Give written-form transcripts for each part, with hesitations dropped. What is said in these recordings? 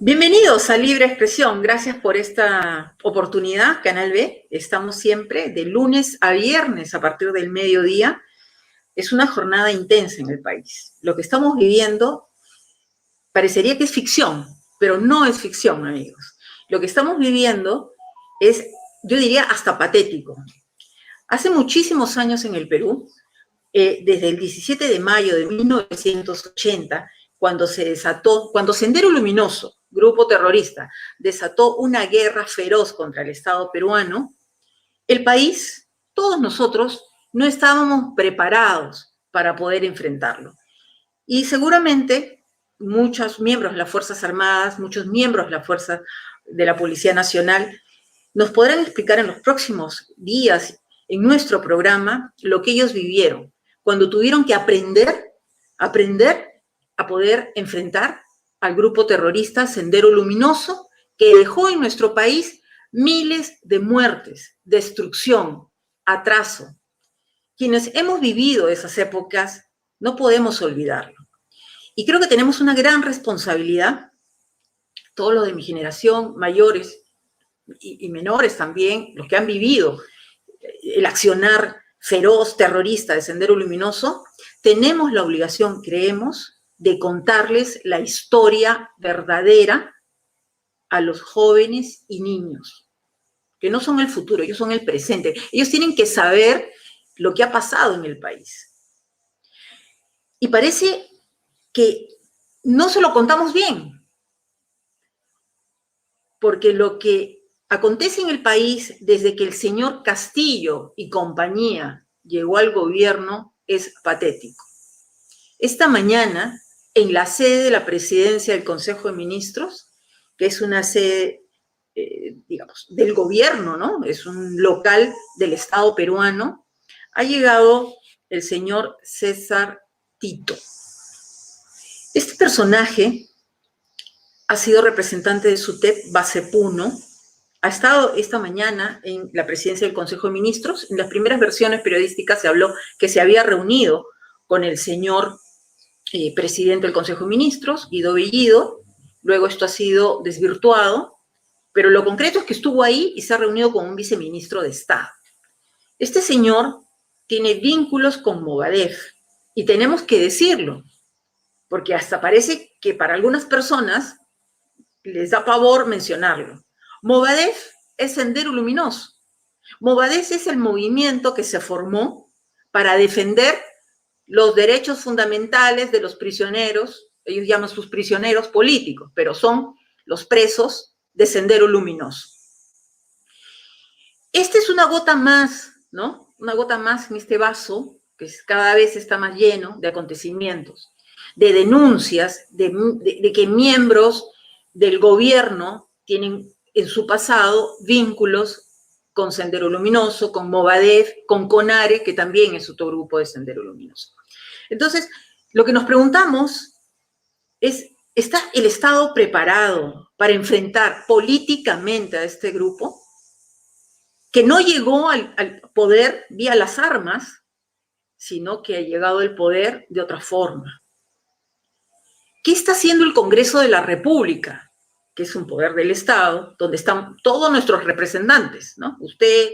Bienvenidos a Libre Expresión. Gracias por esta oportunidad, Canal B. Estamos siempre de lunes a viernes a partir del mediodía. Es una jornada intensa en el país. Lo que estamos viviendo parecería que es ficción, pero no es ficción, amigos. Lo que estamos viviendo es, yo diría, hasta patético. Hace muchísimos años en el Perú, desde el 17 de mayo de 1980, cuando Sendero Luminoso, grupo terrorista, desató una guerra feroz contra el Estado peruano, el país, todos nosotros, no estábamos preparados para poder enfrentarlo. Y seguramente muchos miembros de las Fuerzas Armadas, muchos miembros de las Fuerzas de la Policía Nacional, nos podrán explicar en los próximos días en nuestro programa lo que ellos vivieron, cuando tuvieron que aprender a poder enfrentar al grupo terrorista Sendero Luminoso, que dejó en nuestro país miles de muertes, destrucción, atraso. Quienes hemos vivido esas épocas no podemos olvidarlo. Y creo que tenemos una gran responsabilidad, todos los de mi generación, mayores y menores también, los que han vivido el accionar feroz, terrorista de Sendero Luminoso, tenemos la obligación, creemos, de contarles la historia verdadera a los jóvenes y niños, que no son el futuro, ellos son el presente. Ellos tienen que saber lo que ha pasado en el país. Y parece que no se lo contamos bien, porque lo que acontece en el país desde que el señor Castillo y compañía llegó al gobierno es patético. Esta mañana, en la sede de la presidencia del Consejo de Ministros, que es una sede, digamos, del gobierno, ¿no? Es un local del Estado peruano, ha llegado el señor César Tito. Este personaje ha sido representante de SUTEP Base Puno, ha estado esta mañana en la presidencia del Consejo de Ministros. En las primeras versiones periodísticas se habló que se había reunido con el señor presidente del Consejo de Ministros, Guido Bellido. Luego esto ha sido desvirtuado, pero lo concreto es que estuvo ahí y se ha reunido con un viceministro de Estado. Este señor tiene vínculos con Movadef y tenemos que decirlo, porque hasta parece que para algunas personas les da pavor mencionarlo. Movadef es Sendero Luminoso. Movadef es el movimiento que se formó para defender los derechos fundamentales de los prisioneros. Ellos llaman sus prisioneros políticos, pero son los presos de Sendero Luminoso. Esta es una gota más, ¿no? Una gota más en este vaso, que cada vez está más lleno de acontecimientos, de denuncias, de que miembros del gobierno tienen en su pasado vínculos con Sendero Luminoso, con Movadef, con CONARE, que también es otro grupo de Sendero Luminoso. Entonces, lo que nos preguntamos es, ¿está el Estado preparado para enfrentar políticamente a este grupo? Que no llegó al poder vía las armas, sino que ha llegado al poder de otra forma. ¿Qué está haciendo el Congreso de la República? Que es un poder del Estado, donde están todos nuestros representantes, ¿no? Usted,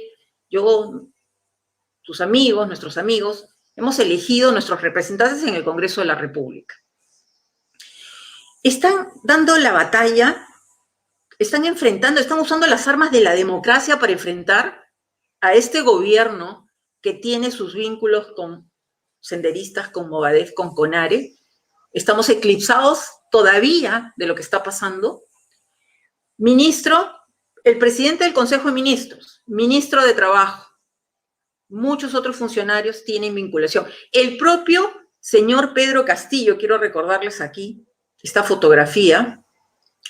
yo, sus amigos, nuestros amigos, hemos elegido nuestros representantes en el Congreso de la República. Están dando la batalla, están usando las armas de la democracia para enfrentar a este gobierno que tiene sus vínculos con senderistas, con Movadef, con CONARE. Estamos eclipsados todavía de lo que está pasando. Ministro, el presidente del Consejo de Ministros, ministro de Trabajo, muchos otros funcionarios tienen vinculación. El propio señor Pedro Castillo, quiero recordarles aquí esta fotografía,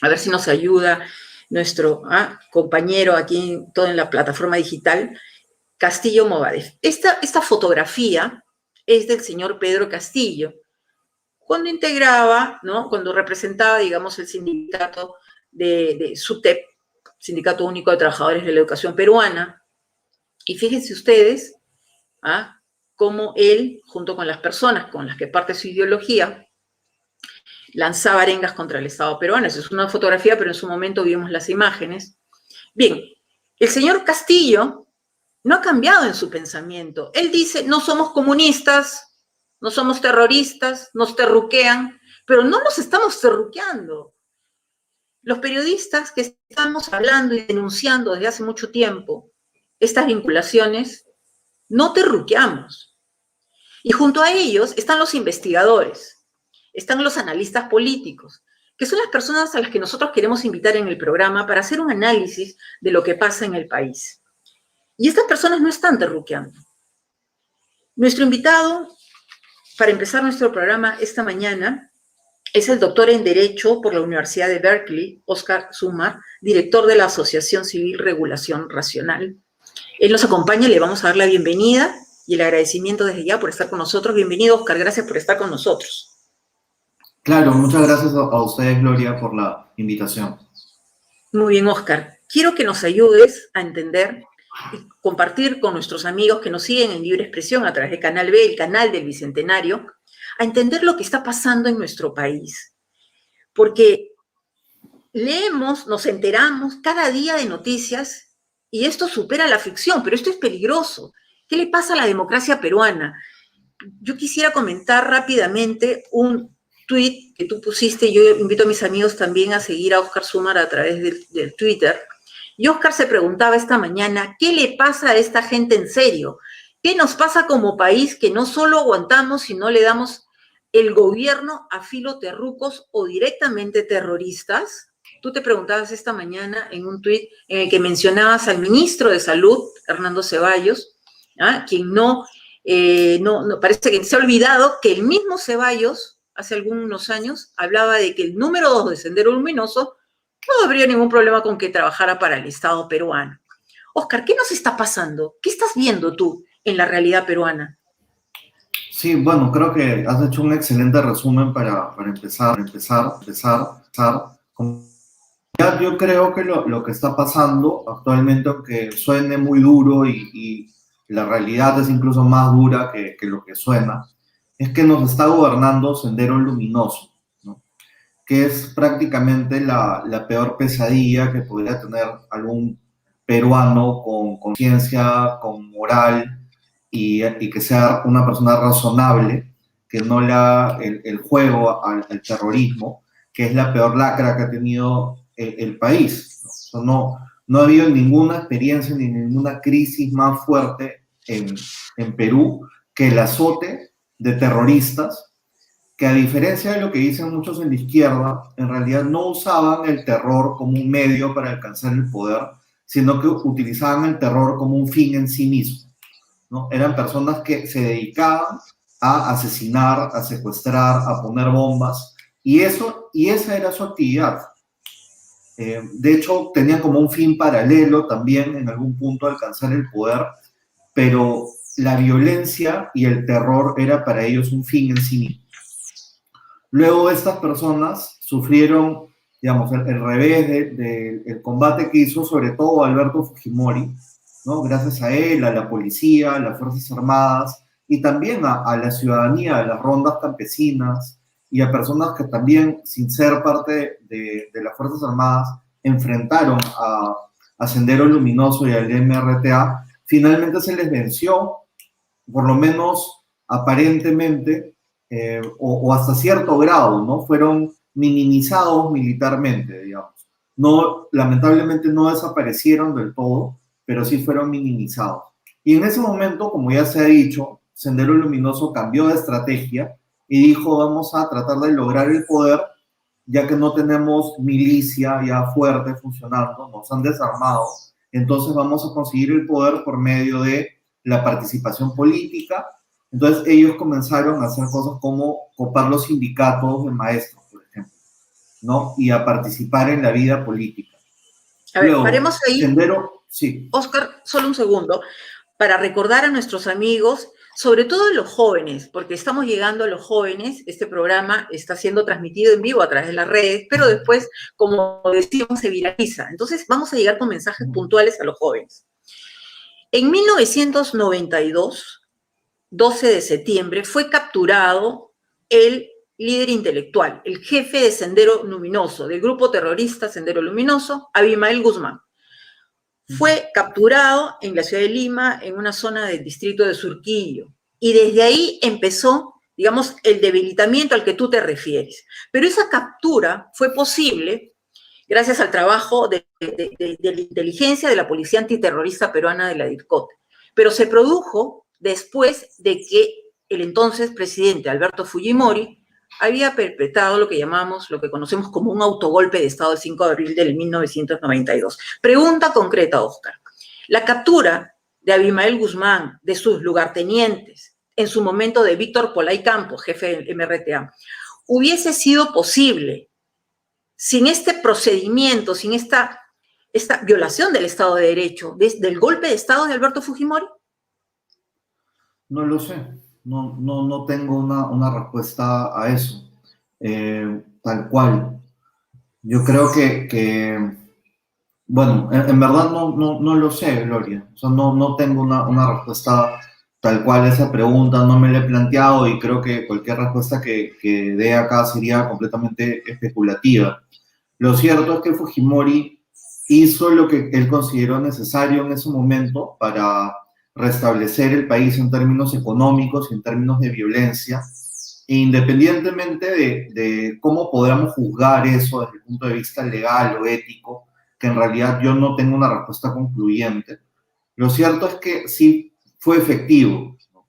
a ver si nos ayuda nuestro compañero aquí en la plataforma digital, Castillo Movadef. Esta fotografía es del señor Pedro Castillo, cuando integraba, ¿no? Cuando representaba, digamos, el sindicato de SUTEP, Sindicato Único de Trabajadores de la Educación Peruana. Y fíjense ustedes cómo él, junto con las personas con las que parte su ideología, lanzaba arengas contra el Estado peruano. Esa es una fotografía, pero en su momento vimos las imágenes. Bien, el señor Castillo no ha cambiado en su pensamiento. Él dice, no somos comunistas, no somos terroristas, nos terruquean, pero no nos estamos terruqueando. Los periodistas que estamos hablando y denunciando desde hace mucho tiempo estas vinculaciones, no terruqueamos. Y junto a ellos están los investigadores, están los analistas políticos, que son las personas a las que nosotros queremos invitar en el programa para hacer un análisis de lo que pasa en el país. Y estas personas no están terruqueando. Nuestro invitado, para empezar nuestro programa esta mañana, es el doctor en Derecho por la Universidad de Berkeley, Óscar Sumar, director de la Asociación Civil Regulación Racional. Él nos acompaña, le vamos a dar la bienvenida y el agradecimiento desde ya por estar con nosotros. Bienvenido, Óscar, gracias por estar con nosotros. Claro, muchas gracias a ustedes, Gloria, por la invitación. Muy bien, Óscar. Quiero que nos ayudes a entender y compartir con nuestros amigos que nos siguen en Libre Expresión a través de Canal B, el canal del Bicentenario, a entender lo que está pasando en nuestro país. Porque leemos, nos enteramos cada día de noticias y esto supera la ficción, pero esto es peligroso. ¿Qué le pasa a la democracia peruana? Yo quisiera comentar rápidamente un tuit que tú pusiste. Yo invito a mis amigos también a seguir a Óscar Sumar a través del Twitter. Y Óscar se preguntaba esta mañana, ¿qué le pasa a esta gente en serio? ¿Qué nos pasa como país que no solo aguantamos, sino le damos el gobierno a filoterrucos o directamente terroristas? Tú te preguntabas esta mañana en un tuit en el que mencionabas al ministro de Salud, Hernando Ceballos, quien parece que se ha olvidado que el mismo Ceballos, hace algunos años, hablaba de que el número 2 de Sendero Luminoso no habría ningún problema con que trabajara para el Estado peruano. Óscar, ¿qué nos está pasando? ¿Qué estás viendo tú en la realidad peruana? Sí, bueno, creo que has hecho un excelente resumen para empezar. Ya yo creo que lo que está pasando actualmente, aunque suene muy duro y la realidad es incluso más dura que lo que suena, es que nos está gobernando Sendero Luminoso, ¿no? Que es prácticamente la peor pesadilla que podría tener algún peruano con conciencia, con moral y que sea una persona razonable, que no le haga el juego al terrorismo, que es la peor lacra que ha tenido el país. No ha habido ninguna experiencia ni ninguna crisis más fuerte en Perú que el azote de terroristas que, a diferencia de lo que dicen muchos en la izquierda, en realidad no usaban el terror como un medio para alcanzar el poder, sino que utilizaban el terror como un fin en sí mismo, ¿no? Eran personas que se dedicaban a asesinar, a secuestrar, a poner bombas, y esa era su actividad. De hecho, tenían como un fin paralelo también en algún punto alcanzar el poder, pero la violencia y el terror era para ellos un fin en sí mismo. Luego estas personas sufrieron, digamos, el revés del combate que hizo sobre todo Alberto Fujimori, ¿no? Gracias a él, a la policía, a las Fuerzas Armadas y también a la ciudadanía, a las rondas campesinas y a personas que también, sin ser parte de las Fuerzas Armadas, enfrentaron a Sendero Luminoso y al MRTA, finalmente se les venció, por lo menos aparentemente, o hasta cierto grado, ¿no? Fueron minimizados militarmente, digamos. No, lamentablemente no desaparecieron del todo, pero sí fueron minimizados. Y en ese momento, como ya se ha dicho, Sendero Luminoso cambió de estrategia y dijo, vamos a tratar de lograr el poder, ya que no tenemos milicia ya fuerte funcionando, nos han desarmado, entonces vamos a conseguir el poder por medio de la participación política. Entonces ellos comenzaron a hacer cosas como copar los sindicatos de maestros, por ejemplo, ¿no? Y a participar en la vida política. A ver, paremos ahí. Sendero, sí. Óscar, solo un segundo, para recordar a nuestros amigos, sobre todo a los jóvenes, porque estamos llegando a los jóvenes. Este programa está siendo transmitido en vivo a través de las redes, pero después, como decíamos, se viraliza. Entonces, vamos a llegar con mensajes puntuales a los jóvenes. En 1992, 12 de septiembre, fue capturado el líder intelectual, el jefe de Sendero Luminoso, del grupo terrorista Sendero Luminoso, Abimael Guzmán. Fue capturado en la ciudad de Lima, en una zona del distrito de Surquillo, y desde ahí empezó, digamos, el debilitamiento al que tú te refieres. Pero esa captura fue posible gracias al trabajo de la inteligencia de la Policía Antiterrorista Peruana de la DIRCOT. Pero se produjo después de que el entonces presidente Alberto Fujimori había perpetrado lo que llamamos, lo que conocemos como un autogolpe de Estado el 5 de abril del 1992. Pregunta concreta, Oscar. La captura de Abimael Guzmán, de sus lugartenientes, en su momento de Víctor Polay Campos, jefe del MRTA, hubiese sido posible sin este procedimiento, sin esta violación del Estado de Derecho, del golpe de Estado de Alberto Fujimori? No lo sé, no tengo una respuesta a eso, tal cual. Yo creo que bueno, en verdad no lo sé, Gloria. O sea, no tengo una respuesta tal cual a esa pregunta, no me la he planteado y creo que cualquier respuesta que dé acá sería completamente especulativa. Lo cierto es que Fujimori hizo lo que él consideró necesario en ese momento para restablecer el país en términos económicos y en términos de violencia, e independientemente de cómo podamos juzgar eso desde el punto de vista legal o ético, que en realidad yo no tengo una respuesta concluyente, lo cierto es que sí fue efectivo, ¿no?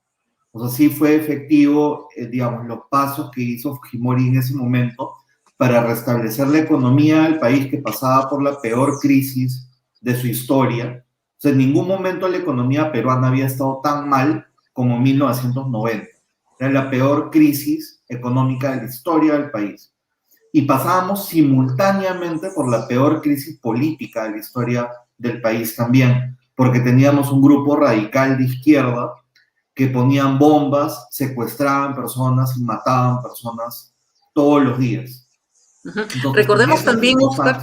O sea, sí fue efectivo, digamos, los pasos que hizo Fujimori en ese momento para restablecer la economía del país que pasaba por la peor crisis de su historia. O sea, en ningún momento la economía peruana había estado tan mal como en 1990. Era la peor crisis económica de la historia del país. Y pasábamos simultáneamente por la peor crisis política de la historia del país también, porque teníamos un grupo radical de izquierda que ponían bombas, secuestraban personas y mataban personas todos los días. Entonces, recordemos también, Oscar,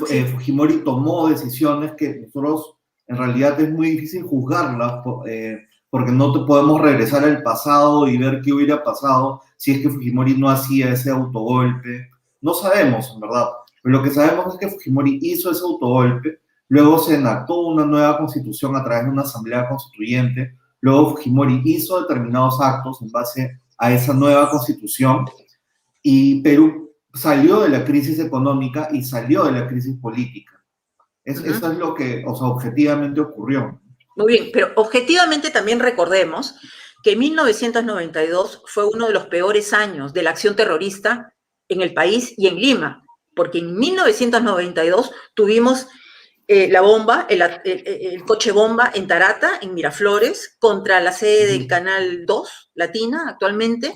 sí. Fujimori tomó decisiones que nosotros en realidad es muy difícil juzgarlas porque no te podemos regresar al pasado y ver qué hubiera pasado si es que Fujimori no hacía ese autogolpe. No sabemos, en verdad. Pero lo que sabemos es que Fujimori hizo ese autogolpe, luego se enactó una nueva constitución a través de una asamblea constituyente, luego Fujimori hizo determinados actos en base a esa nueva constitución y Perú salió de la crisis económica y salió de la crisis política. Eso es lo que, o sea, objetivamente ocurrió. Muy bien, pero objetivamente también recordemos que 1992 fue uno de los peores años de la acción terrorista en el país y en Lima, porque en 1992 tuvimos la bomba, el coche bomba en Tarata, en Miraflores, contra la sede del Canal 2, Latina, actualmente,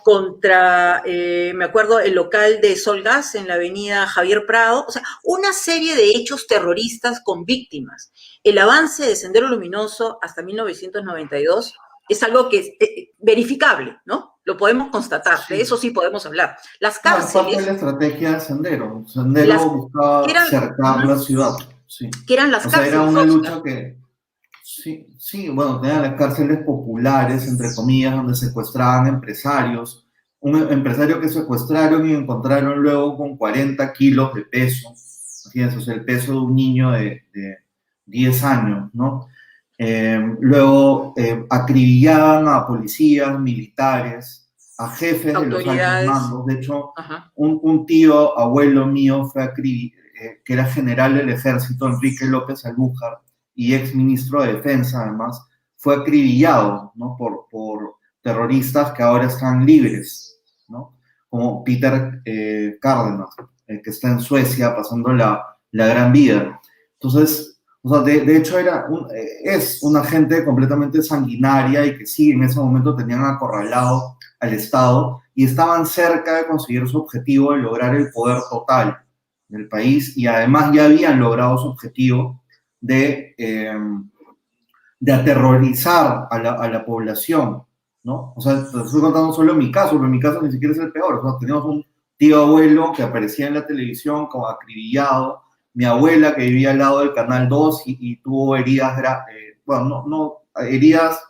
contra, me acuerdo, el local de Solgas en la avenida Javier Prado, o sea, una serie de hechos terroristas con víctimas. El avance de Sendero Luminoso hasta 1992 es algo que es verificable, ¿no? Lo podemos constatar, sí. De eso sí podemos hablar. Las cárceles... No, es parte de la estrategia de Sendero. Sendero buscaba cercar la ciudad. Sí. Que eran las cárceles. Era una lucha que... Sí, bueno, tenían las cárceles populares, entre comillas, donde secuestraban empresarios. Un empresario que secuestraron y encontraron luego con 40 kilos de peso. Fíjense, o sea, el peso de un niño de 10 años, ¿no? Luego acribillaban a policías, militares, a jefes de los altos mandos. De hecho, un tío, abuelo mío, que era general del ejército, Enrique López Alújar, y ex ministro de Defensa, además, fue acribillado, ¿no? por terroristas que ahora están libres, ¿no? Como Peter Cárdenas, que está en Suecia pasando la gran vida. Entonces, o sea, de hecho es una gente completamente sanguinaria y que sí, en ese momento tenían acorralado al Estado y estaban cerca de conseguir su objetivo de lograr el poder total del país, y además ya habían logrado su objetivo de aterrorizar a la población, ¿no? O sea, te estoy contando solo mi caso, pero mi caso ni siquiera es el peor. O sea, teníamos un tío abuelo que aparecía en la televisión como acribillado, mi abuela que vivía al lado del Canal 2 y tuvo heridas, heridas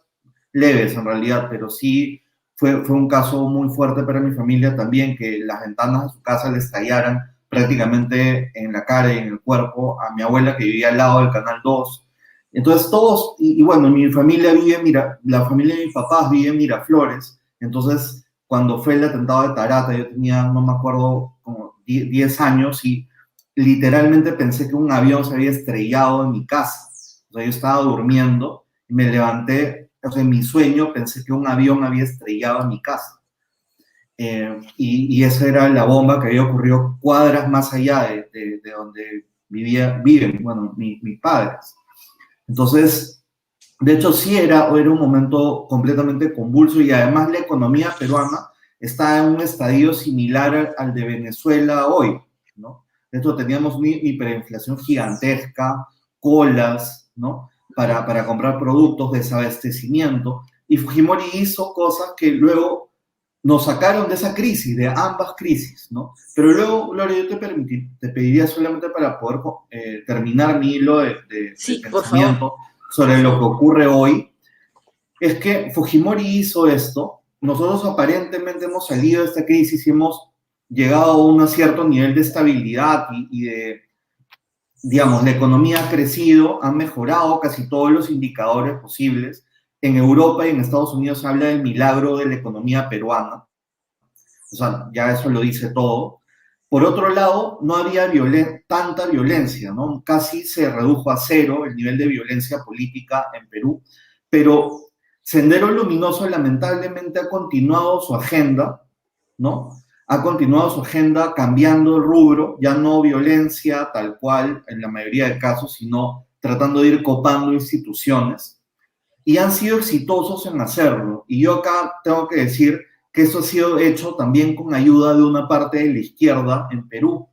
leves en realidad, pero sí fue un caso muy fuerte para mi familia también, que las ventanas de su casa le estallaran prácticamente en la cara y en el cuerpo a mi abuela que vivía al lado del Canal 2. Entonces todos, y bueno, mi familia vive, mira, la familia de mis papás vive en Miraflores, entonces cuando fue el atentado de Tarata, yo tenía, no me acuerdo, como 10 años y literalmente pensé que un avión se había estrellado en mi casa. O sea, yo estaba durmiendo y me levanté, o sea, en mi sueño pensé que un avión había estrellado en mi casa. Y esa era la bomba que había ocurrido cuadras más allá de donde viven, bueno, mis padres. Entonces, de hecho, sí era un momento completamente convulso y además la economía peruana está en un estadio similar al de Venezuela hoy, ¿no? De hecho, teníamos una hiperinflación gigantesca, colas, ¿no? Para comprar productos, desabastecimiento, y Fujimori hizo cosas que luego nos sacaron de esa crisis, de ambas crisis, ¿no? Pero luego, Gloria, yo te pediría solamente para poder terminar mi hilo de Sí, por favor. pensamiento sobre lo que ocurre hoy, es que Fujimori hizo esto, nosotros aparentemente hemos salido de esta crisis y hemos llegado a un cierto nivel de estabilidad y de, digamos, la economía ha crecido, ha mejorado casi todos los indicadores posibles. En Europa y en Estados Unidos se habla del milagro de la economía peruana, o sea, ya eso lo dice todo. Por otro lado, no había tanta violencia, ¿no? Casi se redujo a cero el nivel de violencia política en Perú, pero Sendero Luminoso lamentablemente ha continuado su agenda, ¿no? Ha continuado su agenda cambiando el rubro, ya no violencia tal cual en la mayoría de casos, sino tratando de ir copando instituciones, y han sido exitosos en hacerlo. Y yo acá tengo que decir que eso ha sido hecho también con ayuda de una parte de la izquierda en Perú,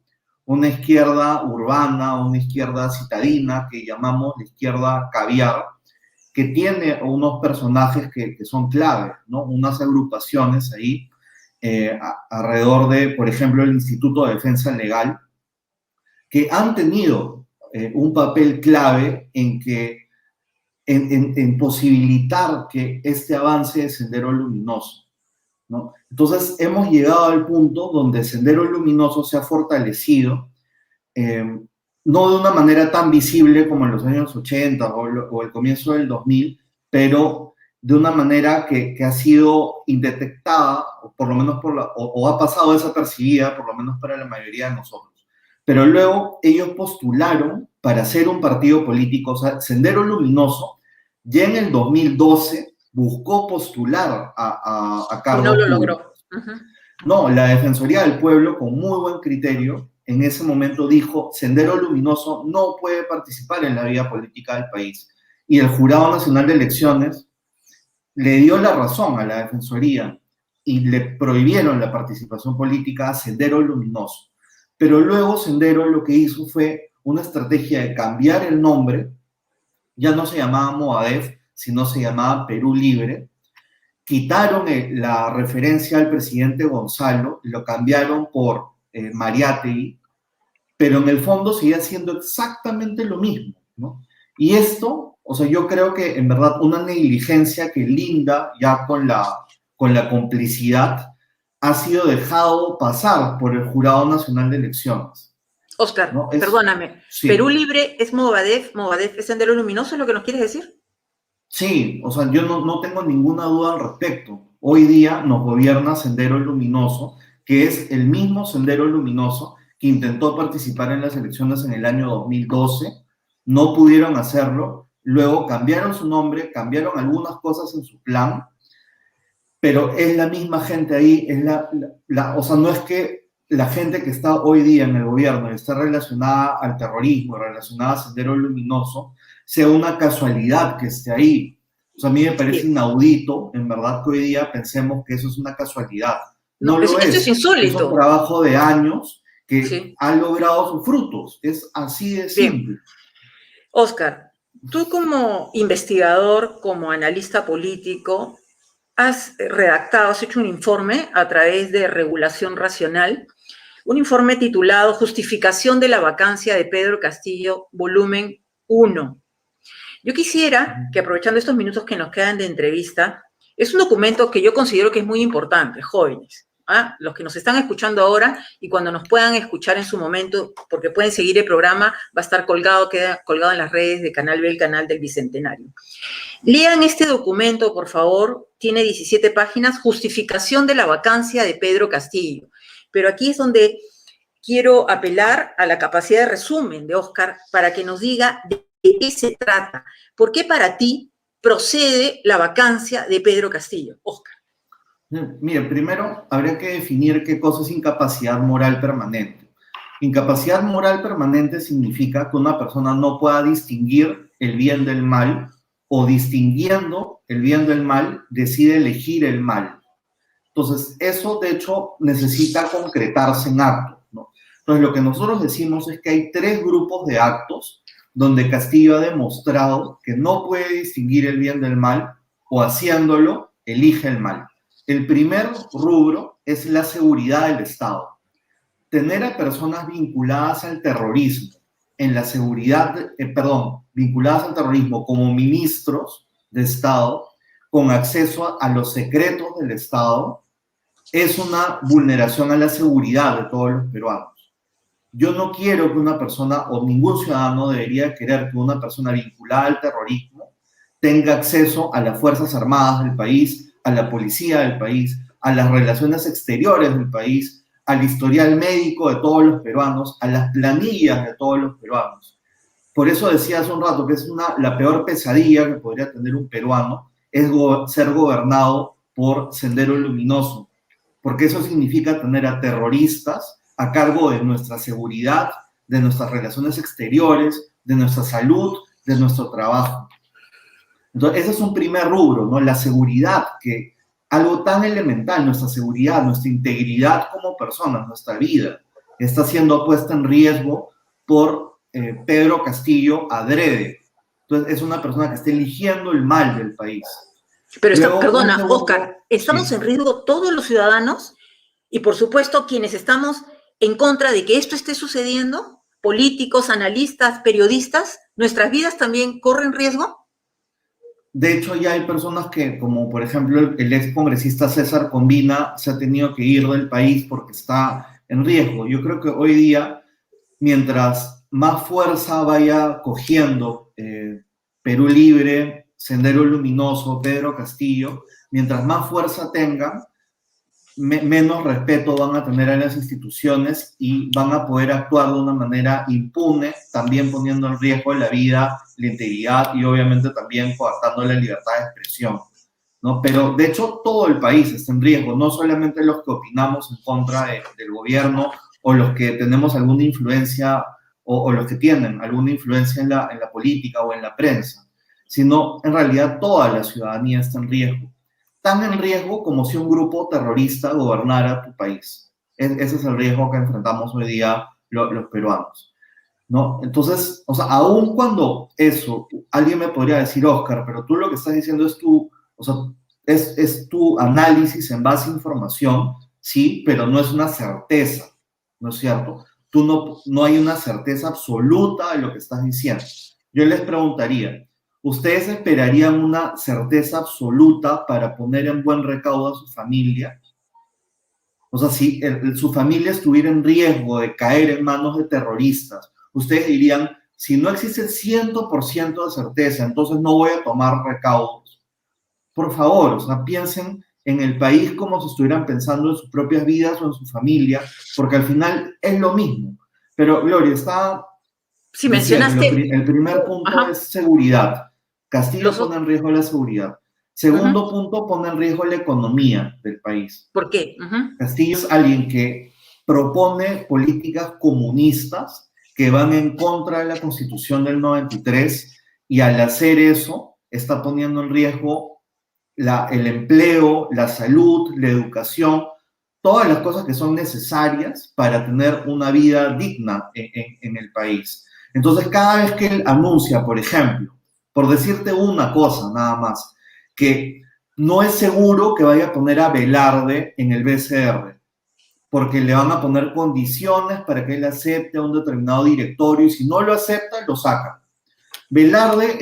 una izquierda urbana, una izquierda citadina, que llamamos la izquierda caviar, que tiene unos personajes que son claves, ¿no? Unas agrupaciones ahí alrededor de, por ejemplo, el Instituto de Defensa Legal, que han tenido un papel clave en posibilitar que este avance de Sendero Luminoso, ¿no? Entonces, hemos llegado al punto donde Sendero Luminoso se ha fortalecido, no de una manera tan visible como en los años 80 o el comienzo del 2000, pero de una manera que ha sido indetectada, o por lo menos o ha pasado desapercibida, por lo menos para la mayoría de nosotros. Pero luego ellos postularon para ser un partido político, o sea, Sendero Luminoso, ya en el 2012 buscó postular a Y no cargos lo públicos. logró. Uh-huh. No, la Defensoría del Pueblo, con muy buen criterio, en ese momento dijo, Sendero Luminoso no puede participar en la vida política del país. Y el Jurado Nacional de Elecciones le dio la razón a la Defensoría y le prohibieron la participación política a Sendero Luminoso. Pero luego Sendero lo que hizo fue una estrategia de cambiar el nombre, ya no se llamaba Movadef, sino se llamaba Perú Libre. Quitaron la referencia al presidente Gonzalo, lo cambiaron por Mariátegui, pero en el fondo sigue haciendo exactamente lo mismo, ¿no? Y esto, o sea, yo creo que en verdad una negligencia que linda ya con la complicidad ha sido dejado pasar por el Jurado Nacional de Elecciones. Oscar, ¿no? Perdóname, sí. ¿Perú Libre es Movadef? ¿Movadef es Sendero Luminoso? ¿Es lo que nos quieres decir? Sí, o sea, yo no tengo ninguna duda al respecto. Hoy día nos gobierna Sendero Luminoso, que es el mismo Sendero Luminoso que intentó participar en las elecciones en el año 2012, no pudieron hacerlo, luego cambiaron su nombre, cambiaron algunas cosas en su plan, pero es la misma gente ahí, es o sea, no es que la gente que está hoy día en el gobierno está relacionada al terrorismo, relacionada a Sendero Luminoso, sea una casualidad que esté ahí. O sea, a mí me parece inaudito, en verdad, que hoy día pensemos que eso es una casualidad. No lo es. Eso es insólito. Es un trabajo de años que ha logrado sus frutos. Es así de simple. Oscar, tú como investigador, como analista político, has redactado, has hecho un informe a través de Regulación Racional, un informe titulado Justificación de la vacancia de Pedro Castillo, volumen 1. Yo quisiera que, aprovechando estos minutos que nos quedan de entrevista, Es un documento que yo considero que es muy importante, jóvenes. ¿Ah? Los que nos están escuchando ahora y cuando nos puedan escuchar en su momento, porque pueden seguir el programa, va a estar colgado, queda colgado en las redes de Canal B, el canal del Bicentenario. Lean este documento, por favor, tiene 17 páginas, justificación de la vacancia de Pedro Castillo. Pero aquí es donde quiero apelar a la capacidad de resumen de Óscar para que nos diga de qué se trata. ¿Por qué para ti procede la vacancia de Pedro Castillo, Óscar? Mire, primero habría que definir qué cosa es incapacidad moral permanente. Incapacidad moral permanente significa que una persona no pueda distinguir el bien del mal o distinguiendo el bien del mal decide elegir el mal. Entonces, eso de hecho necesita concretarse en actos, ¿no? Entonces, lo que nosotros decimos es que hay 3 grupos de actos donde Castillo ha demostrado que no puede distinguir el bien del mal o haciéndolo elige el mal. El primer rubro es la seguridad del Estado. Tener a personas vinculadas al terrorismo en la seguridad, vinculadas al terrorismo como ministros de Estado con acceso a los secretos del Estado es una vulneración a la seguridad de todos los peruanos. Yo no quiero que una persona o ningún ciudadano debería querer que una persona vinculada al terrorismo tenga acceso a las Fuerzas Armadas del país, a la policía del país, a las relaciones exteriores del país, al historial médico de todos los peruanos, a las planillas de todos los peruanos. Por eso decía hace un rato que es la peor pesadilla que podría tener un peruano, es ser gobernado por Sendero Luminoso, porque eso significa tener a terroristas a cargo de nuestra seguridad, de nuestras relaciones exteriores, de nuestra salud, de nuestro trabajo. Entonces, ese es un primer rubro, ¿no? La seguridad, que algo tan elemental, nuestra seguridad, nuestra integridad como personas, nuestra vida, está siendo puesta en riesgo por Pedro Castillo adrede. Entonces, es una persona que está eligiendo el mal del país. Pero perdona, Óscar, ¿estamos en riesgo todos los ciudadanos? Y por supuesto, quienes estamos en contra de que esto esté sucediendo, políticos, analistas, periodistas, ¿nuestras vidas también corren riesgo? De hecho, ya hay personas que, como por ejemplo el ex congresista César Combina, se ha tenido que ir del país porque está en riesgo. Yo creo que hoy día, mientras más fuerza vaya cogiendo Perú Libre, Sendero Luminoso, Pedro Castillo, mientras más fuerza tengan, menos respeto van a tener a las instituciones y van a poder actuar de una manera impune, también poniendo en riesgo la vida, la integridad y obviamente también coartando la libertad de expresión, ¿no? Pero de hecho todo el país está en riesgo, no solamente los que opinamos en contra del gobierno o los que tenemos alguna influencia o los que tienen alguna influencia en la política o en la prensa, sino en realidad toda la ciudadanía está en riesgo. Tan en riesgo como si un grupo terrorista gobernara tu país. Ese es el riesgo que enfrentamos hoy día los peruanos, ¿no? Entonces, o sea, aun cuando eso, alguien me podría decir, Óscar, pero tú lo que estás diciendo es es tu análisis en base a información, sí, pero no es una certeza, ¿no es cierto? No hay una certeza absoluta de lo que estás diciendo. Yo les preguntaría, ¿ustedes esperarían una certeza absoluta para poner en buen recaudo a su familia? O sea, si su familia estuviera en riesgo de caer en manos de terroristas, ustedes dirían, si no existe el 100% de certeza, entonces no voy a tomar recaudos. Por favor, o sea, piensen en el país como si estuvieran pensando en sus propias vidas o en su familia, porque al final es lo mismo. Pero, Gloria, si mencionaste... El primer punto es seguridad. Castillo pone en riesgo la seguridad. Segundo punto, pone en riesgo la economía del país. ¿Por qué? Castillo es alguien que propone políticas comunistas que van en contra de la Constitución del 93 y al hacer eso está poniendo en riesgo el empleo, la salud, la educación, todas las cosas que son necesarias para tener una vida digna en el país. Entonces, cada vez que él anuncia, por ejemplo, por decirte una cosa nada más, que no es seguro que vaya a poner a Velarde en el BCR, porque le van a poner condiciones para que él acepte a un determinado directorio, y si no lo acepta, lo sacan. Velarde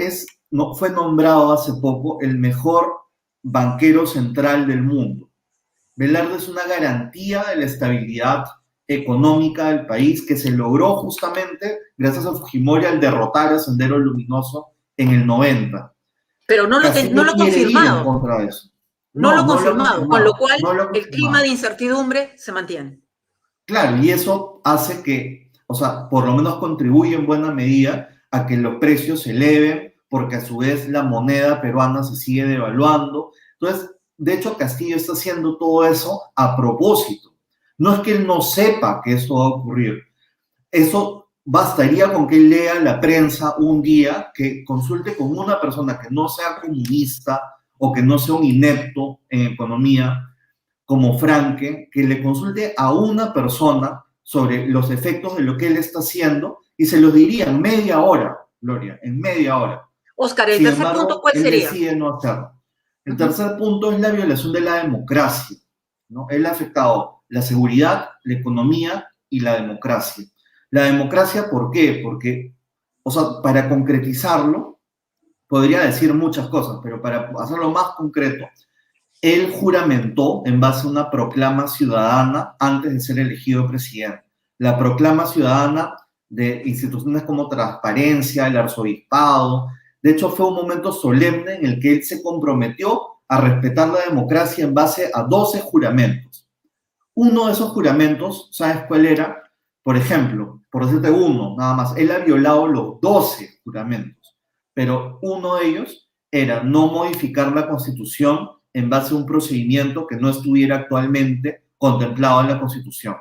fue nombrado hace poco el mejor banquero central del mundo. Belardo es una garantía de la estabilidad económica del país que se logró justamente gracias a Fujimori al derrotar a Sendero Luminoso en el 90. Pero no lo ha confirmado. En contra de eso. No lo ha confirmado, con lo cual el clima de incertidumbre se mantiene. Claro, y eso hace que, o sea, por lo menos contribuye en buena medida a que los precios se eleven, porque a su vez la moneda peruana se sigue devaluando. Entonces, de hecho, Castillo está haciendo todo eso a propósito. No es que él no sepa que eso va a ocurrir. Eso bastaría con que él lea la prensa un día, que consulte con una persona que no sea comunista o que no sea un inepto en economía, como Franke, que le consulte a una persona sobre los efectos de lo que él está haciendo y se los diría en media hora, Gloria, en media hora. Oscar, el tercer punto, ¿cuál sería? Él decide no hacerlo. El tercer punto es la violación de la democracia, ¿no? Él ha afectado la seguridad, la economía y la democracia. La democracia, ¿por qué? Porque, o sea, para concretizarlo, podría decir muchas cosas, pero para hacerlo más concreto, él juramentó en base a una proclama ciudadana antes de ser elegido presidente. La proclama ciudadana de instituciones como transparencia, el arzobispado. De hecho, fue un momento solemne en el que él se comprometió a respetar la democracia en base a 12 juramentos. Uno de esos juramentos, ¿sabes cuál era? Por ejemplo, por decirte uno, nada más, él ha violado los 12 juramentos, pero uno de ellos era no modificar la Constitución en base a un procedimiento que no estuviera actualmente contemplado en la Constitución.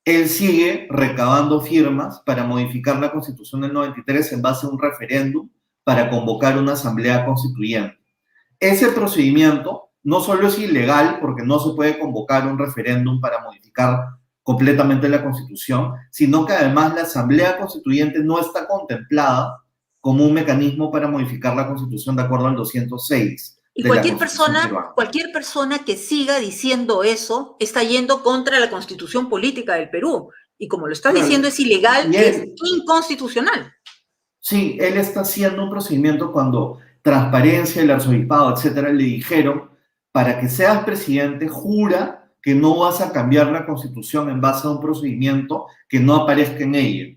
Él sigue recabando firmas para modificar la Constitución del 93 en base a un referéndum para convocar una asamblea constituyente. Ese procedimiento no solo es ilegal porque no se puede convocar un referéndum para modificar completamente la Constitución, sino que además la asamblea constituyente no está contemplada como un mecanismo para modificar la Constitución de acuerdo al 206. Y cualquier persona que siga diciendo eso está yendo contra la Constitución política del Perú. Y como lo estás diciendo, es ilegal, es inconstitucional. Sí, él está haciendo un procedimiento cuando Transparencia, el arzobispado, etcétera, le dijeron, para que seas presidente, jura que no vas a cambiar la Constitución en base a un procedimiento que no aparezca en ella.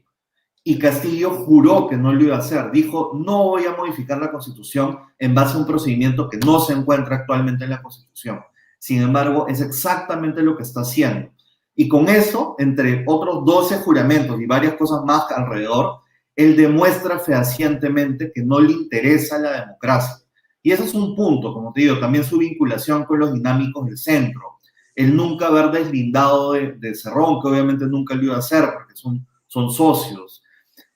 Y Castillo juró que no lo iba a hacer. Dijo, no voy a modificar la Constitución en base a un procedimiento que no se encuentra actualmente en la Constitución. Sin embargo, es exactamente lo que está haciendo. Y con eso, entre otros 12 juramentos y varias cosas más alrededor, él demuestra fehacientemente que no le interesa la democracia. Y ese es un punto, como te digo, también su vinculación con los dinámicos del centro. El nunca haber deslindado de Cerrón, que obviamente nunca lo iba a hacer porque son socios.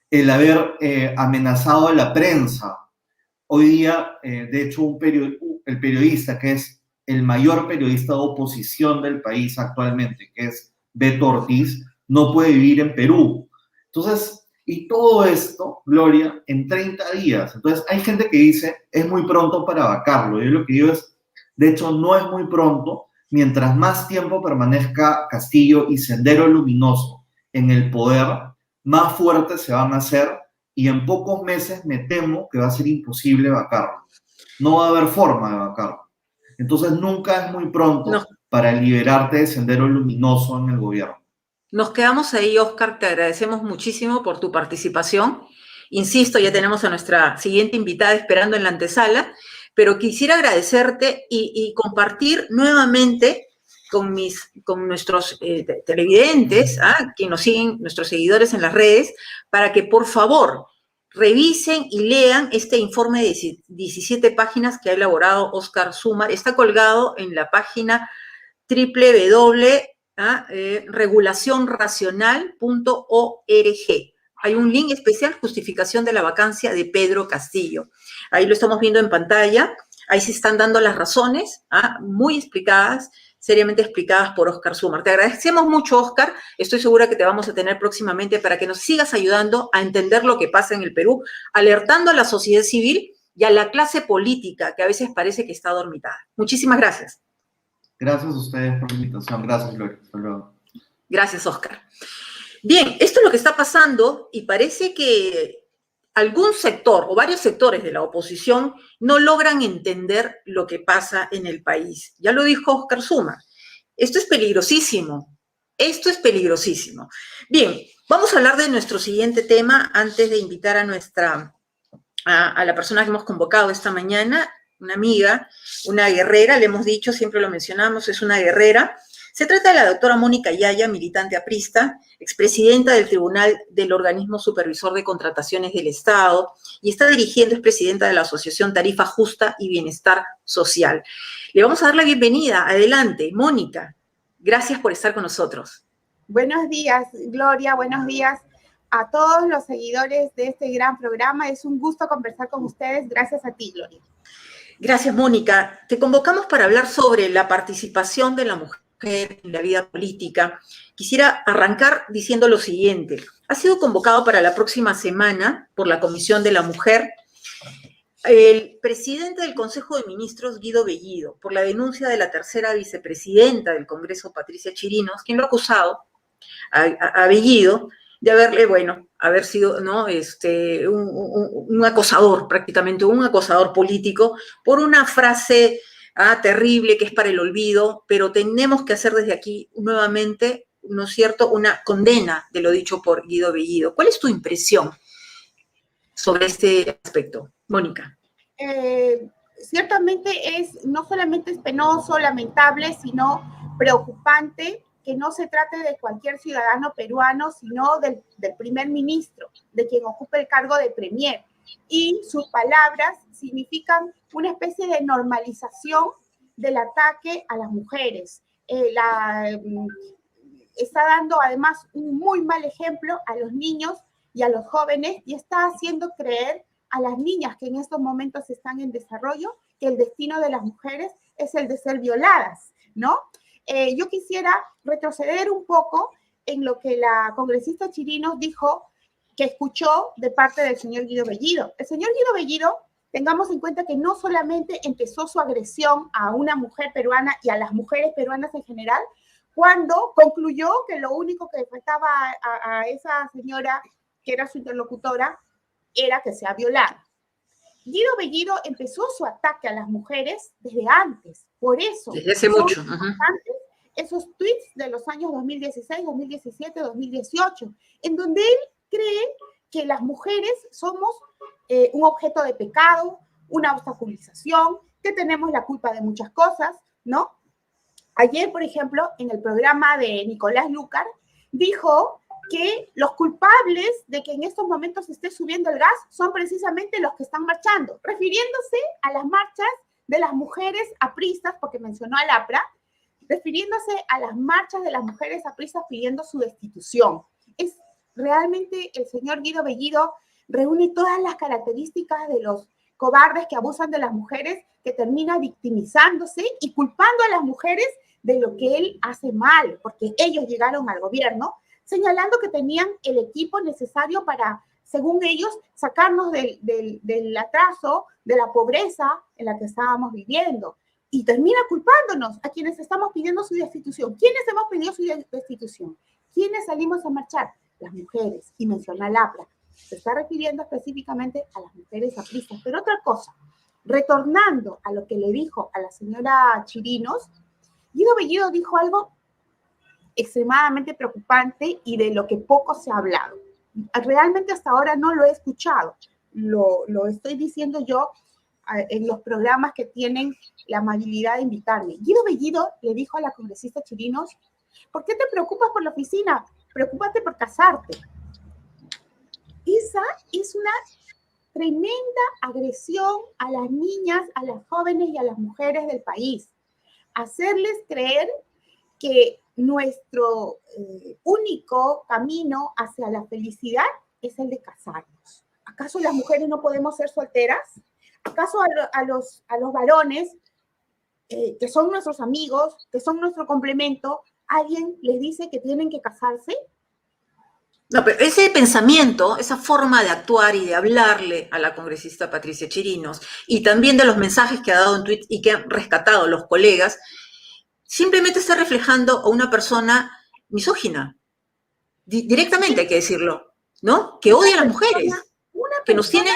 El haber amenazado a la prensa. Hoy día, de hecho, el periodista que es el mayor periodista de oposición del país actualmente, que es Beto Ortiz, no puede vivir en Perú. Entonces, y todo esto, Gloria, en 30 días. Entonces, hay gente que dice, es muy pronto para vacarlo. Yo lo que digo es, de hecho, no es muy pronto. Mientras más tiempo permanezca Castillo y Sendero Luminoso en el poder, más fuertes se van a hacer y en pocos meses me temo que va a ser imposible vacarlo. No va a haber forma de vacarlo. Entonces nunca es muy pronto para liberarte de Sendero Luminoso en el gobierno. Nos quedamos ahí, Oscar, te agradecemos muchísimo por tu participación. Insisto, ya tenemos a nuestra siguiente invitada esperando en la antesala, pero quisiera agradecerte y compartir nuevamente con nuestros televidentes, que nos siguen, nuestros seguidores en las redes, para que por favor revisen y lean este informe de 17 páginas que ha elaborado Oscar Sumar. Está colgado en la página regulacionracional.org. Hay un link especial, justificación de la vacancia de Pedro Castillo. Ahí lo estamos viendo en pantalla. Ahí se están dando las razones, muy explicadas, seriamente explicadas por Oscar Sumar. Te agradecemos mucho, Oscar. Estoy segura que te vamos a tener próximamente para que nos sigas ayudando a entender lo que pasa en el Perú, alertando a la sociedad civil y a la clase política, que a veces parece que está dormitada. Muchísimas gracias. Gracias a ustedes por la invitación. Gracias, Gloria. Hasta luego. Gracias, Oscar. Bien, esto es lo que está pasando y parece que algún sector o varios sectores de la oposición no logran entender lo que pasa en el país. Ya lo dijo Oscar Suma. Esto es peligrosísimo. Esto es peligrosísimo. Bien, vamos a hablar de nuestro siguiente tema antes de invitar a la persona que hemos convocado esta mañana, una amiga, una guerrera, le hemos dicho, siempre lo mencionamos, es una guerrera. Se trata de la doctora Mónica Yaya, militante aprista, expresidenta del Tribunal del Organismo Supervisor de Contrataciones del Estado y es presidenta de la Asociación Tarifa Justa y Bienestar Social. Le vamos a dar la bienvenida. Adelante, Mónica. Gracias por estar con nosotros. Buenos días, Gloria. Buenos días a todos los seguidores de este gran programa. Es un gusto conversar con ustedes. Gracias a ti, Gloria. Gracias, Mónica. Te convocamos para hablar sobre la participación de la mujer en la vida política. Quisiera arrancar diciendo lo siguiente. Ha sido convocado para la próxima semana por la Comisión de la Mujer el presidente del Consejo de Ministros, Guido Bellido, por la denuncia de la tercera vicepresidenta del Congreso, Patricia Chirinos, quien lo ha acusado a Bellido de haber sido, ¿no?, un acosador, prácticamente un acosador político, por una frase terrible que es para el olvido, pero tenemos que hacer desde aquí nuevamente, ¿no es cierto?, una condena de lo dicho por Guido Bellido. ¿Cuál es tu impresión sobre este aspecto, Mónica? Ciertamente no solamente es penoso, lamentable, sino preocupante que no se trate de cualquier ciudadano peruano, sino del primer ministro, de quien ocupa el cargo de premier. Y sus palabras significan una especie de normalización del ataque a las mujeres. Está dando además un muy mal ejemplo a los niños y a los jóvenes y está haciendo creer a las niñas que en estos momentos están en desarrollo que el destino de las mujeres es el de ser violadas, ¿no? Yo quisiera retroceder un poco en lo que la congresista Chirinos dijo que escuchó de parte del señor Guido Bellido. El señor Guido Bellido, tengamos en cuenta que no solamente empezó su agresión a una mujer peruana y a las mujeres peruanas en general, cuando concluyó que lo único que faltaba a esa señora, que era su interlocutora, era que sea violada. Guido Bellido empezó su ataque a las mujeres desde antes, por eso. Desde hace mucho. Esos tweets de los años 2016, 2017, 2018, en donde él cree que las mujeres somos un objeto de pecado, una obstaculización, que tenemos la culpa de muchas cosas, ¿no? Ayer, por ejemplo, en el programa de Nicolás Lucar, dijo que los culpables de que en estos momentos esté subiendo el gas son precisamente los que están marchando, refiriéndose a las marchas de las mujeres apristas, porque mencionó al APRA, refiriéndose a las marchas de las mujeres apristas pidiendo su destitución. Realmente el señor Guido Bellido reúne todas las características de los cobardes que abusan de las mujeres, que termina victimizándose y culpando a las mujeres de lo que él hace mal, porque ellos llegaron al gobierno, señalando que tenían el equipo necesario para, según ellos, sacarnos del atraso, de la pobreza en la que estábamos viviendo. Y termina culpándonos a quienes estamos pidiendo su destitución. ¿Quiénes hemos pedido su destitución? ¿Quiénes salimos a marchar? Las mujeres. Y menciona al APRA. Se está refiriendo específicamente a las mujeres apristas. Pero otra cosa, retornando a lo que le dijo a la señora Chirinos, Guido Bellido dijo algo extremadamente preocupante y de lo que poco se ha hablado. Realmente hasta ahora no lo he escuchado. Lo estoy diciendo yo en los programas que tienen la amabilidad de invitarme. Guido Bellido le dijo a la congresista Chirinos, ¿por qué te preocupas por la oficina? Preocúpate por casarte. Esa es una tremenda agresión a las niñas, a las jóvenes y a las mujeres del país. Hacerles creer que nuestro único camino hacia la felicidad es el de casarnos. ¿Acaso las mujeres no podemos ser solteras? ¿Acaso a los varones, que son nuestros amigos, que son nuestro complemento, alguien les dice que tienen que casarse? No, pero ese pensamiento, esa forma de actuar y de hablarle a la congresista Patricia Chirinos, y también de los mensajes que ha dado en Twitter y que han rescatado los colegas, simplemente está reflejando a una persona misógina. Directamente hay que decirlo, ¿no? Que odia a las mujeres. Una que nos tiene,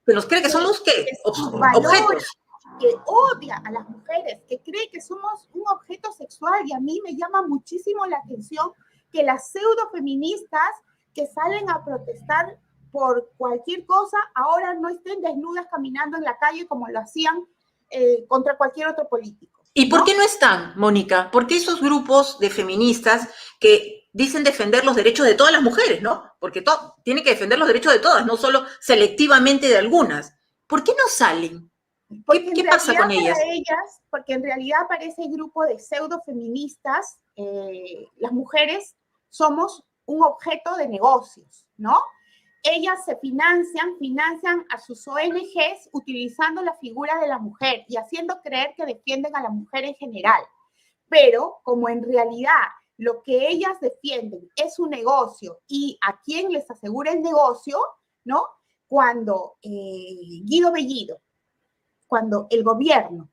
que nos cree que somos, ¿qué? Objetos. Que odia a las mujeres, que cree que somos un objeto sexual, y a mí me llama muchísimo la atención que las pseudofeministas que salen a protestar por cualquier cosa ahora no estén desnudas caminando en la calle como lo hacían contra cualquier otro político. ¿Y por qué no están, Mónica? ¿Por qué esos grupos de feministas que dicen defender los derechos de todas las mujeres, ¿no? Porque tiene que defender los derechos de todas, no solo selectivamente de algunas. ¿Por qué no salen? ¿Qué pasa con ellas? Porque en realidad para ese grupo de pseudofeministas, las mujeres somos un objeto de negocios, ¿no? Ellas se financian a sus ONGs utilizando la figura de la mujer y haciendo creer que defienden a la mujer en general. Pero como en realidad lo que ellas defienden es un negocio y a quien les asegura el negocio, ¿no? Cuando Guido Bellido, cuando el gobierno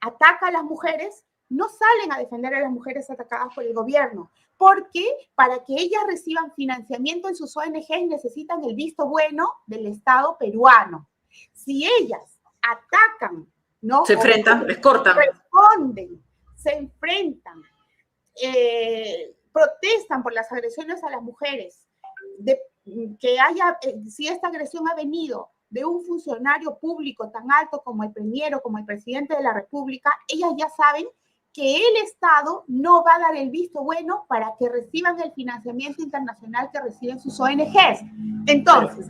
ataca a las mujeres, no salen a defender a las mujeres atacadas por el gobierno, porque para que ellas reciban financiamiento en sus ONGs necesitan el visto bueno del Estado peruano. Si ellas atacan, ¿no? Se enfrentan, les cortan. Responden, se enfrentan, protestan por las agresiones a las mujeres, si esta agresión ha venido de un funcionario público tan alto como el premier o como el presidente de la República, ellas ya saben que el Estado no va a dar el visto bueno para que reciban el financiamiento internacional que reciben sus ONGs. Entonces,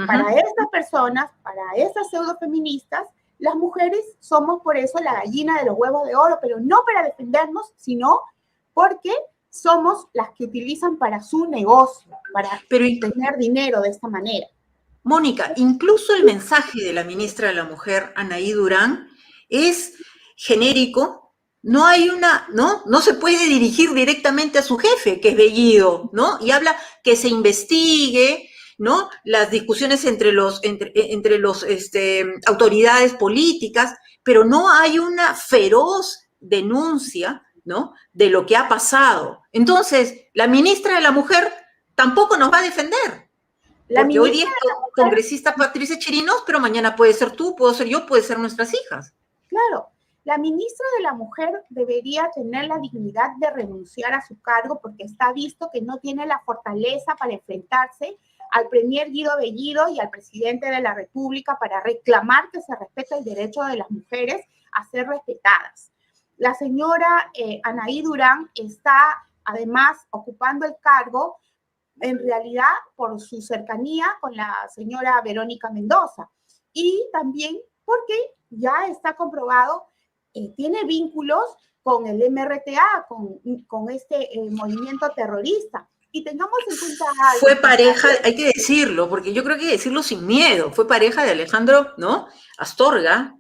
para estas personas, para estas pseudofeministas, las mujeres somos por eso la gallina de los huevos de oro, pero no para defendernos, sino porque somos las que utilizan para su negocio, para tener dinero de esta manera. Mónica, incluso el mensaje de la ministra de la Mujer, Anaí Durán, es genérico. No hay no se puede dirigir directamente a su jefe, que es Bellido, ¿no? Y habla que se investigue, ¿no? Las discusiones entre los autoridades políticas, pero no hay una feroz denuncia, ¿no? De lo que ha pasado. Entonces, la ministra de la Mujer tampoco nos va a defender. Porque hoy día es congresista Patricia Chirinos, pero mañana puede ser tú, puedo ser yo, puede ser nuestras hijas. Claro, la ministra de la Mujer debería tener la dignidad de renunciar a su cargo porque está visto que no tiene la fortaleza para enfrentarse al premier Guido Bellido y al presidente de la República para reclamar que se respete el derecho de las mujeres a ser respetadas. La señora Anaí Durán está además ocupando el cargo en realidad por su cercanía con la señora Verónica Mendoza y también porque ya está comprobado, tiene vínculos con el MRTA, con este movimiento terrorista. Y tengamos en cuenta algo. Fue pareja, hay que decirlo, porque yo creo que hay que decirlo sin miedo, fue pareja de Alejandro, ¿no? Astorga,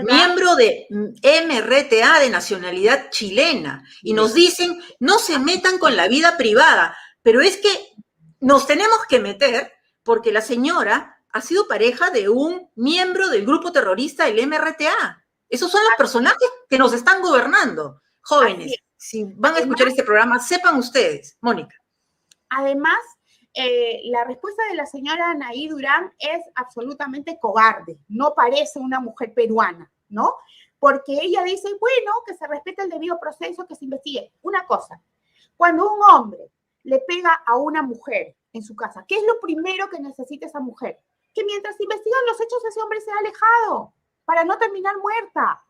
miembro de MRTA de nacionalidad chilena. Y nos dicen, no se metan con la vida privada. Pero es que nos tenemos que meter porque la señora ha sido pareja de un miembro del grupo terrorista del MRTA. Esos son los personajes que nos están gobernando. Jóvenes, si van a escuchar este programa, sepan ustedes. Mónica. Además, la respuesta de la señora Anaí Durán es absolutamente cobarde. No parece una mujer peruana, ¿no? Porque ella dice, bueno, que se respete el debido proceso, que se investigue. Una cosa, cuando un hombre le pega a una mujer en su casa, ¿qué es lo primero que necesita esa mujer? Que mientras investigan los hechos ese hombre sea alejado para no terminar muerta.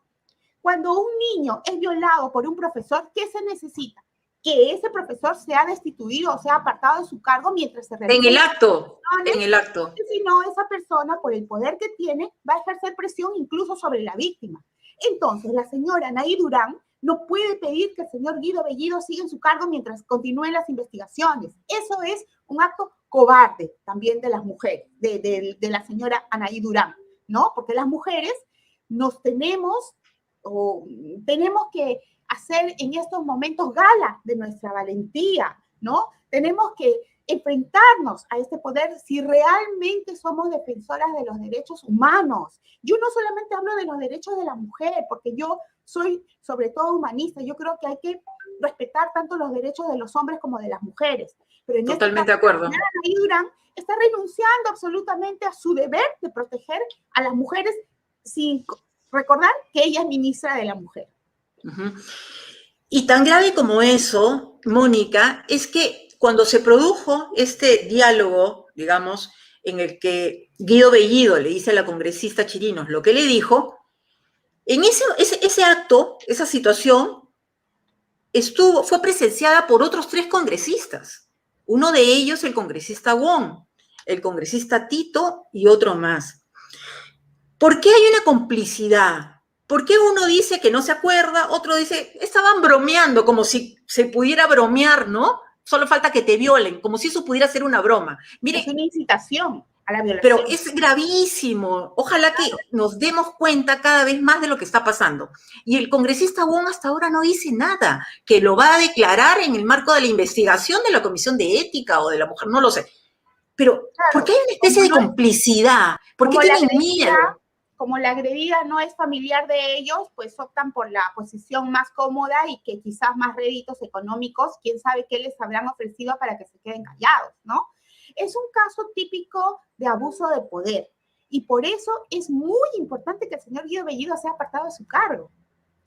Cuando un niño es violado por un profesor, ¿qué se necesita? Que ese profesor sea destituido o sea apartado de su cargo mientras se realiza. En el acto. Si no, esa persona, por el poder que tiene, va a ejercer presión incluso sobre la víctima. Entonces, la señora Anaí Durán no puede pedir que el señor Guido Bellido siga en su cargo mientras continúen las investigaciones. Eso es un acto cobarde también de las mujeres, de la señora Anaí Durán, ¿no? Porque las mujeres tenemos que hacer en estos momentos gala de nuestra valentía, ¿no? Tenemos que enfrentarnos a este poder si realmente somos defensoras de los derechos humanos. Yo no solamente hablo de los derechos de la mujer, porque yo soy sobre todo humanista. Yo creo que hay que respetar tanto los derechos de los hombres como de las mujeres. Pero en Totalmente este de acuerdo. caso, Anaí Durán está renunciando absolutamente a su deber de proteger a las mujeres sin recordar que ella es ministra de la mujer. Uh-huh. Y tan grave como eso, Mónica, es que cuando se produjo este diálogo, digamos, en el que Guido Bellido le dice a la congresista Chirinos lo que le dijo, en ese acto, esa situación, fue presenciada por otros 3 congresistas. Uno de ellos, el congresista Wong, el congresista Tito y otro más. ¿Por qué hay una complicidad? ¿Por qué uno dice que no se acuerda, otro dice, estaban bromeando, como si se pudiera bromear, ¿no? Solo falta que te violen, como si eso pudiera ser una broma. Mire, es una incitación a la violación. Pero es gravísimo. Ojalá que nos demos cuenta cada vez más de lo que está pasando. Y el congresista Wong hasta ahora no dice nada, que lo va a declarar en el marco de la investigación de la Comisión de Ética o de la Mujer, no lo sé. Pero, claro, ¿por qué hay una especie de complicidad? ¿Por qué tienen miedo? Como la agredida no es familiar de ellos, pues optan por la posición más cómoda y que quizás más réditos económicos, quién sabe qué les habrán ofrecido para que se queden callados, ¿no? Es un caso típico de abuso de poder y por eso es muy importante que el señor Guido Bellido sea apartado de su cargo,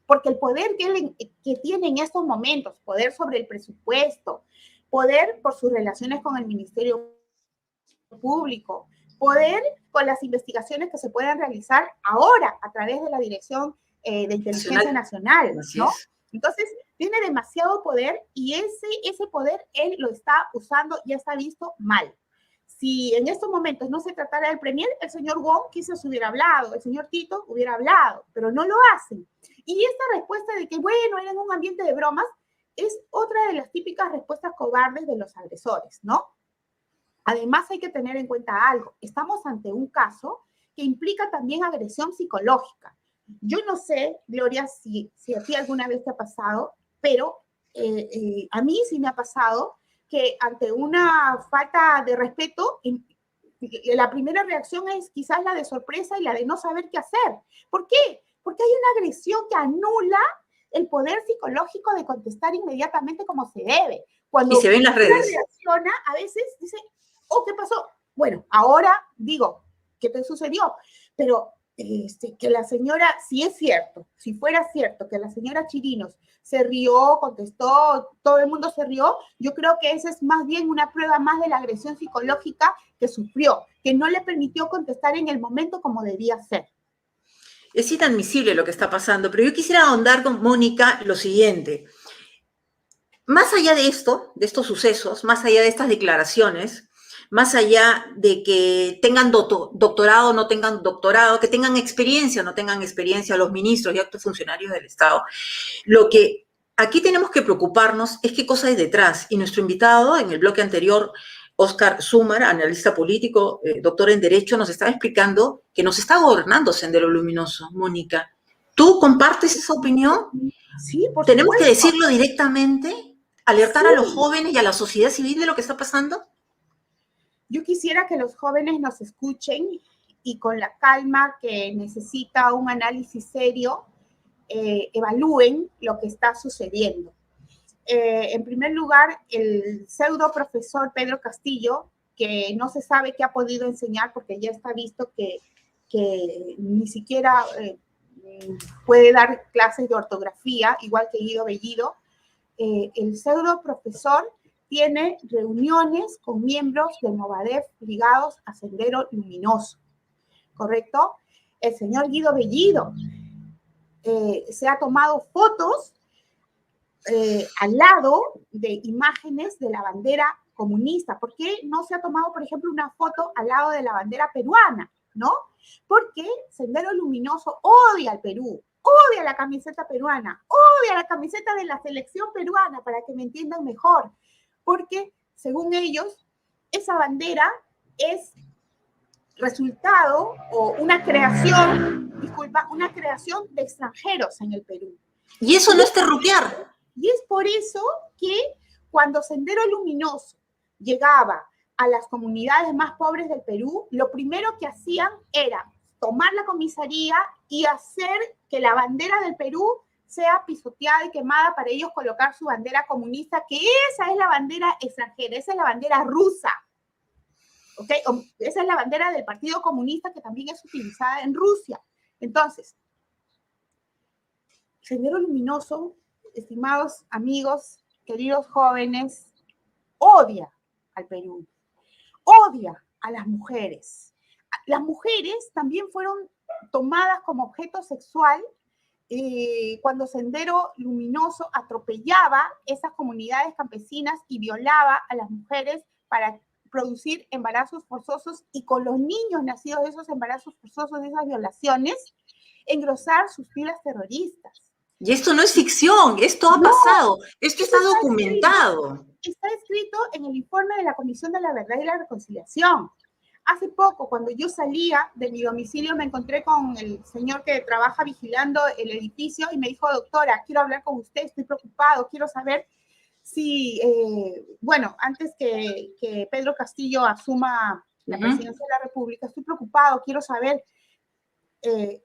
porque el poder que tiene en estos momentos, poder sobre el presupuesto, poder por sus relaciones con el Ministerio Público, poder con las investigaciones que se puedan realizar ahora a través de la Dirección de Inteligencia Nacional, ¿no? Entonces, tiene demasiado poder y ese poder él lo está usando y está visto mal. Si en estos momentos no se tratara del premier, el señor Wong quizás hubiera hablado, el señor Tito hubiera hablado, pero no lo hacen. Y esta respuesta de que, bueno, era en un ambiente de bromas, es otra de las típicas respuestas cobardes de los agresores, ¿no? Además, hay que tener en cuenta algo. Estamos ante un caso que implica también agresión psicológica. Yo no sé, Gloria, si a ti alguna vez te ha pasado, pero a mí sí me ha pasado que ante una falta de respeto, la primera reacción es quizás la de sorpresa y la de no saber qué hacer. ¿Por qué? Porque hay una agresión que anula el poder psicológico de contestar inmediatamente como se debe. Cuando y se ven las redes. Reacciona, a veces dice, oh, ¿qué pasó? Bueno, ahora digo, ¿qué te sucedió? Pero que la señora, si es cierto, si fuera cierto que la señora Chirinos se rió, contestó, todo el mundo se rió, yo creo que esa es más bien una prueba más de la agresión psicológica que sufrió, que no le permitió contestar en el momento como debía ser. Es inadmisible lo que está pasando, pero yo quisiera ahondar con Mónica lo siguiente. Más allá de esto, de estos sucesos, más allá de estas declaraciones, más allá de que tengan doctorado o no tengan doctorado, que tengan experiencia o no tengan experiencia los ministros y altos funcionarios del Estado, lo que aquí tenemos que preocuparnos es qué cosa hay detrás. Y nuestro invitado en el bloque anterior, Oscar Sumar, analista político, doctor en Derecho, nos estaba explicando que nos está gobernando Sendero Luminoso. Mónica, ¿tú compartes esa opinión? Sí, por ¿Tenemos supuesto. que decirlo directamente? ¿Alertar a los jóvenes y a la sociedad civil de lo que está pasando? Yo quisiera que los jóvenes nos escuchen y con la calma que necesita un análisis serio, evalúen lo que está sucediendo. En primer lugar, el pseudo profesor Pedro Castillo, que no se sabe qué ha podido enseñar porque ya está visto que ni siquiera puede dar clases de ortografía, igual que Guido Bellido. El pseudo profesor tiene reuniones con miembros de Movadef ligados a Sendero Luminoso, ¿correcto? El señor Guido Bellido se ha tomado fotos al lado de imágenes de la bandera comunista. ¿Por qué no se ha tomado, por ejemplo, una foto al lado de la bandera peruana? ¿No? Porque Sendero Luminoso odia al Perú, odia la camiseta peruana, odia la camiseta de la selección peruana, para que me entiendan mejor. Porque, según ellos, esa bandera es resultado o una creación de extranjeros en el Perú. Y eso no es terruquear. Y es por eso que cuando Sendero Luminoso llegaba a las comunidades más pobres del Perú, lo primero que hacían era tomar la comisaría y hacer que la bandera del Perú sea pisoteada y quemada para ellos colocar su bandera comunista, que esa es la bandera extranjera, esa es la bandera rusa. ¿Ok? Esa es la bandera del Partido Comunista que también es utilizada en Rusia. Entonces, Sendero Luminoso, estimados amigos, queridos jóvenes, odia al Perú, odia a las mujeres. Las mujeres también fueron tomadas como objeto sexual cuando Sendero Luminoso atropellaba esas comunidades campesinas y violaba a las mujeres para producir embarazos forzosos y con los niños nacidos de esos embarazos forzosos, de esas violaciones, engrosar sus filas terroristas. Y esto no es ficción, esto ha pasado, esto está documentado. Está escrito en el informe de la Comisión de la Verdad y la Reconciliación. Hace poco, cuando yo salía de mi domicilio, me encontré con el señor que trabaja vigilando el edificio y me dijo, doctora, quiero hablar con usted, estoy preocupado, quiero saber si, bueno, antes que Pedro Castillo asuma la presidencia de la República, estoy preocupado, quiero saber,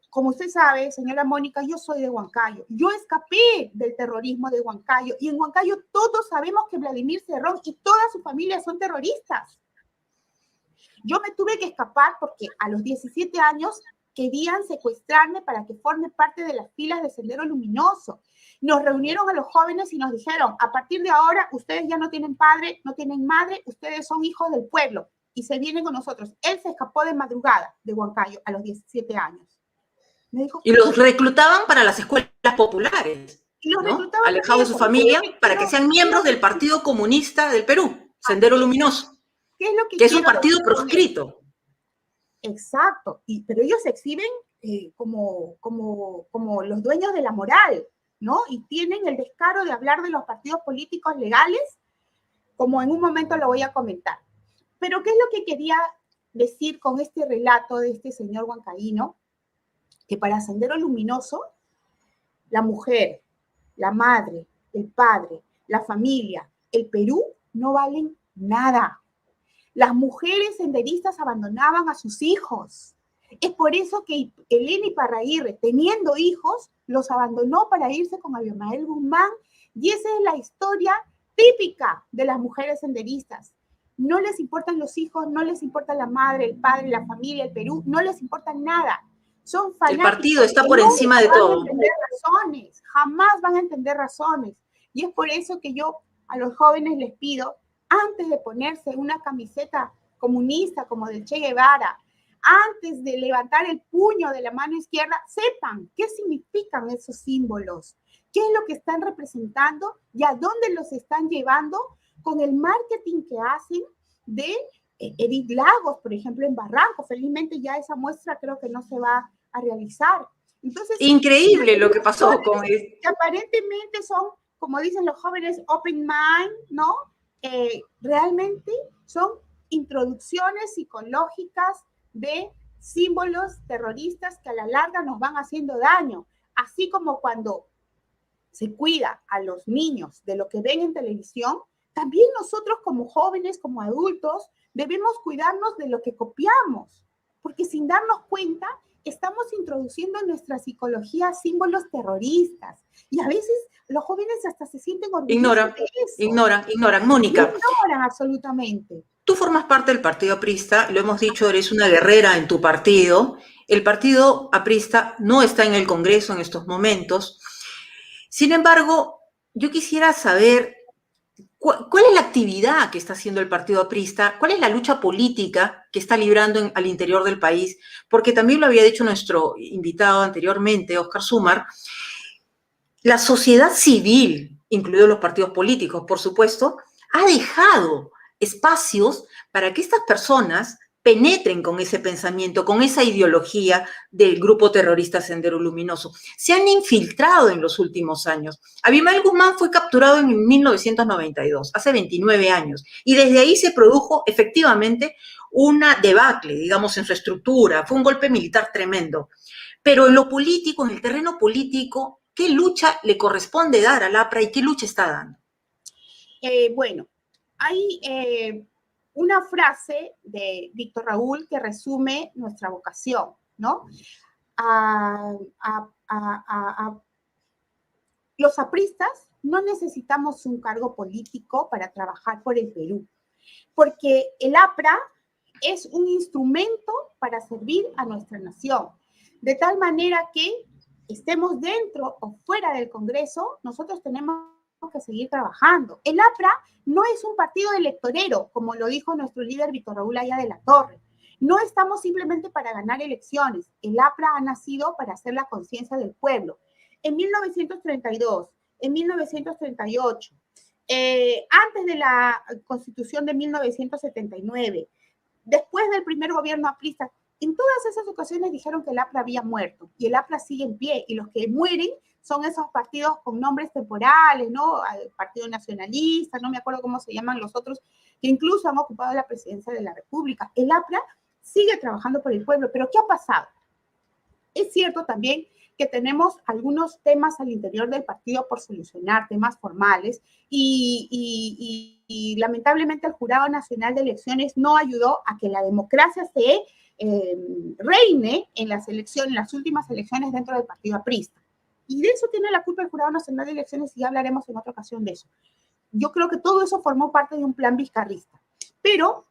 como usted sabe, señora Mónica, yo soy de Huancayo, yo escapé del terrorismo de Huancayo y en Huancayo todos sabemos que Vladimir Cerrón y toda su familia son terroristas. Yo me tuve que escapar porque a los 17 años querían secuestrarme para que forme parte de las filas de Sendero Luminoso. Nos reunieron a los jóvenes y nos dijeron, a partir de ahora, ustedes ya no tienen padre, no tienen madre, ustedes son hijos del pueblo y se vienen con nosotros. Él se escapó de madrugada de Huancayo a los 17 años. Me dijo, y los reclutaban para las escuelas populares, ¿no? Alejados de su familia, para que sean miembros del Partido Comunista del Perú, Sendero Luminoso, ¿qué es lo que es un partido proscrito. Exacto, pero ellos se exhiben como los dueños de la moral, ¿no? Y tienen el descaro de hablar de los partidos políticos legales, como en un momento lo voy a comentar. Pero ¿qué es lo que quería decir con este relato de este señor huancaíno? Que para Sendero Luminoso, la mujer, la madre, el padre, la familia, el Perú no valen nada. Las mujeres senderistas abandonaban a sus hijos. Es por eso que Elena Iparraguirre, teniendo hijos, los abandonó para irse con Abimael Guzmán, y esa es la historia típica de las mujeres senderistas. No les importan los hijos, no les importa la madre, el padre, la familia, el Perú, no les importa nada. Son fanáticos. El partido está por encima de todo. Jamás van a entender razones. Y es por eso que yo a los jóvenes les pido, antes de ponerse una camiseta comunista como del Che Guevara, antes de levantar el puño de la mano izquierda, sepan qué significan esos símbolos, qué es lo que están representando y a dónde los están llevando con el marketing que hacen de Edith Lagos, por ejemplo, en Barranco. Felizmente ya esa muestra creo que no se va a realizar. Entonces, increíble lo que pasó con él. Que aparentemente son, como dicen los jóvenes, open mind, ¿no? Realmente son introducciones psicológicas de símbolos terroristas que a la larga nos van haciendo daño. Así como cuando se cuida a los niños de lo que ven en televisión, también nosotros como jóvenes, como adultos, debemos cuidarnos de lo que copiamos, porque sin darnos cuenta estamos introduciendo en nuestra psicología símbolos terroristas y a veces los jóvenes hasta se sienten orgullosos de eso. Ignoran. Mónica. Ignoran absolutamente. Tú formas parte del partido aprista, lo hemos dicho, eres una guerrera en tu partido. El partido aprista no está en el Congreso en estos momentos. Sin embargo, yo quisiera saber ¿cuál es la actividad que está haciendo el partido aprista? ¿Cuál es la lucha política que está librando al interior del país? Porque también lo había dicho nuestro invitado anteriormente, Óscar Sumar, la sociedad civil, incluidos los partidos políticos, por supuesto, ha dejado espacios para que estas personas penetren con ese pensamiento, con esa ideología del grupo terrorista Sendero Luminoso. Se han infiltrado en los últimos años. Abimael Guzmán fue capturado en 1992, hace 29 años, y desde ahí se produjo efectivamente una debacle, digamos, en su estructura. Fue un golpe militar tremendo. Pero en lo político, en el terreno político, ¿qué lucha le corresponde dar al APRA y qué lucha está dando? Bueno, hay una frase de Víctor Raúl que resume nuestra vocación, ¿no? los apristas no necesitamos un cargo político para trabajar por el Perú, porque el APRA es un instrumento para servir a nuestra nación, de tal manera que estemos dentro o fuera del Congreso, nosotros tenemos que seguir trabajando. El APRA no es un partido electorero, como lo dijo nuestro líder Víctor Raúl Aya de la Torre. No estamos simplemente para ganar elecciones. El APRA ha nacido para hacer la conciencia del pueblo. En 1932, en 1938, antes de la Constitución de 1979, después del primer gobierno aprista, en todas esas ocasiones dijeron que el APRA había muerto, y el APRA sigue en pie, y los que mueren son esos partidos con nombres temporales, ¿no? El Partido Nacionalista, no me acuerdo cómo se llaman los otros, que incluso han ocupado la presidencia de la República. El APRA sigue trabajando por el pueblo, pero ¿qué ha pasado? Es cierto también que tenemos algunos temas al interior del partido por solucionar, temas formales, y lamentablemente el Jurado Nacional de Elecciones no ayudó a que la democracia se reine en las elecciones, en las últimas elecciones dentro del partido aprista. Y de eso tiene la culpa el Jurado Nacional de Elecciones, y ya hablaremos en otra ocasión de eso. Yo creo que todo eso formó parte de un plan vizcarrista. Pero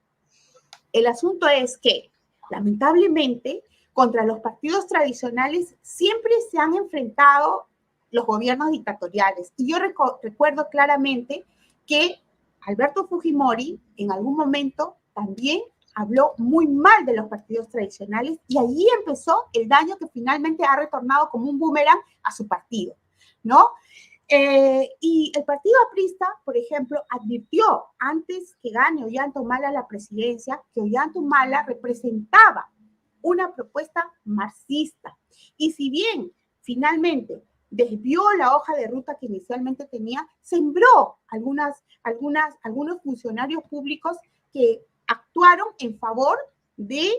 el asunto es que, lamentablemente, contra los partidos tradicionales siempre se han enfrentado los gobiernos dictatoriales. Y yo recuerdo claramente que Alberto Fujimori en algún momento también habló muy mal de los partidos tradicionales, y allí empezó el daño que finalmente ha retornado como un boomerang a su partido, ¿no? Y el partido aprista, por ejemplo, advirtió antes que gane Ollanta Humala la presidencia que Ollanta Humala representaba una propuesta marxista. Y si bien finalmente desvió la hoja de ruta que inicialmente tenía, sembró algunos funcionarios públicos que actuaron en favor de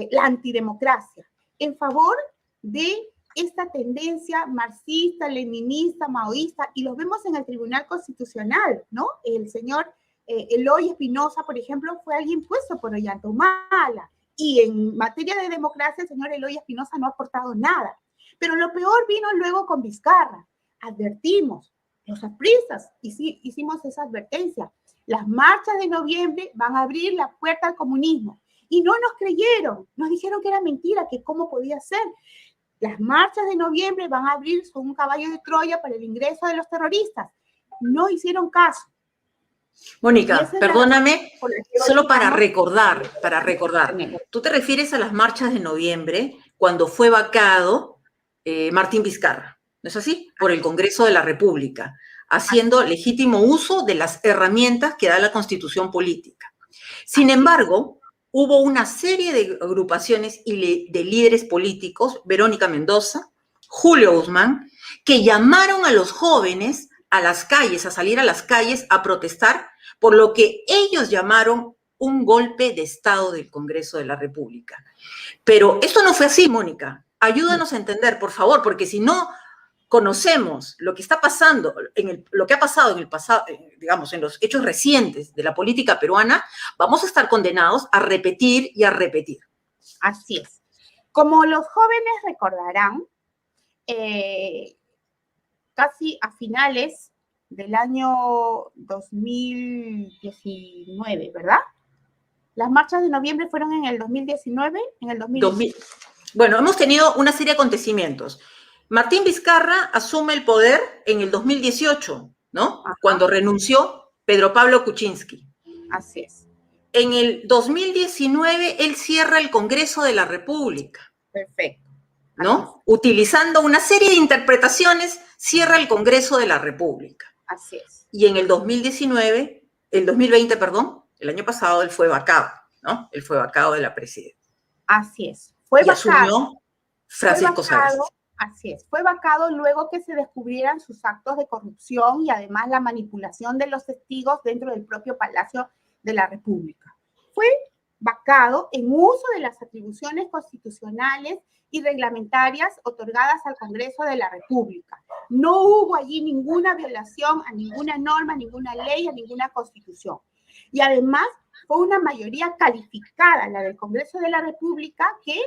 la antidemocracia, en favor de esta tendencia marxista, leninista, maoísta, y los vemos en el Tribunal Constitucional, ¿no? El señor Eloy Espinosa, por ejemplo, fue alguien puesto por Ollanta Humala, y en materia de democracia el señor Eloy Espinosa no ha aportado nada. Pero lo peor vino luego con Vizcarra. Advertimos, los apristas hicimos esa advertencia. Las marchas de noviembre van a abrir la puerta al comunismo. Y no nos creyeron, nos dijeron que era mentira, que cómo podía ser. Las marchas de noviembre van a abrir con un caballo de Troya para el ingreso de los terroristas. No hicieron caso. Mónica, perdóname, solo para recordar. Tú te refieres a las marchas de noviembre cuando fue vacado Martín Vizcarra, ¿no es así? Por el Congreso de la República, haciendo legítimo uso de las herramientas que da la Constitución política. Sin embargo, hubo una serie de agrupaciones y de líderes políticos, Verónica Mendoza, Julio Guzmán, que llamaron a los jóvenes a las calles, a salir a las calles a protestar por lo que ellos llamaron un golpe de Estado del Congreso de la República. Pero esto no fue así, Mónica. Ayúdanos a entender, por favor, porque si no conocemos lo que está pasando, lo que ha pasado en el pasado, digamos, en los hechos recientes de la política peruana, vamos a estar condenados a repetir y a repetir. Así es. Como los jóvenes recordarán, casi a finales del año 2019, ¿verdad? Las marchas de noviembre fueron en el 2019, en el 2020. Bueno, hemos tenido una serie de acontecimientos. Martín Vizcarra asume el poder en el 2018, ¿no? Ajá. Cuando renunció Pedro Pablo Kuczynski. Así es. En el 2019, él cierra el Congreso de la República. Perfecto. ¿No? Utilizando una serie de interpretaciones, cierra el Congreso de la República. Así es. Y en el 2020, el año pasado, él fue vacado, ¿no? Él fue vacado de la presidencia. Así es. Fue vacado. Asumió Francisco Sagasti. Así es. Fue vacado luego que se descubrieran sus actos de corrupción y además la manipulación de los testigos dentro del propio Palacio de la República. Fue vacado en uso de las atribuciones constitucionales y reglamentarias otorgadas al Congreso de la República. No hubo allí ninguna violación a ninguna norma, a ninguna ley, a ninguna constitución. Y además fue una mayoría calificada, la del Congreso de la República, que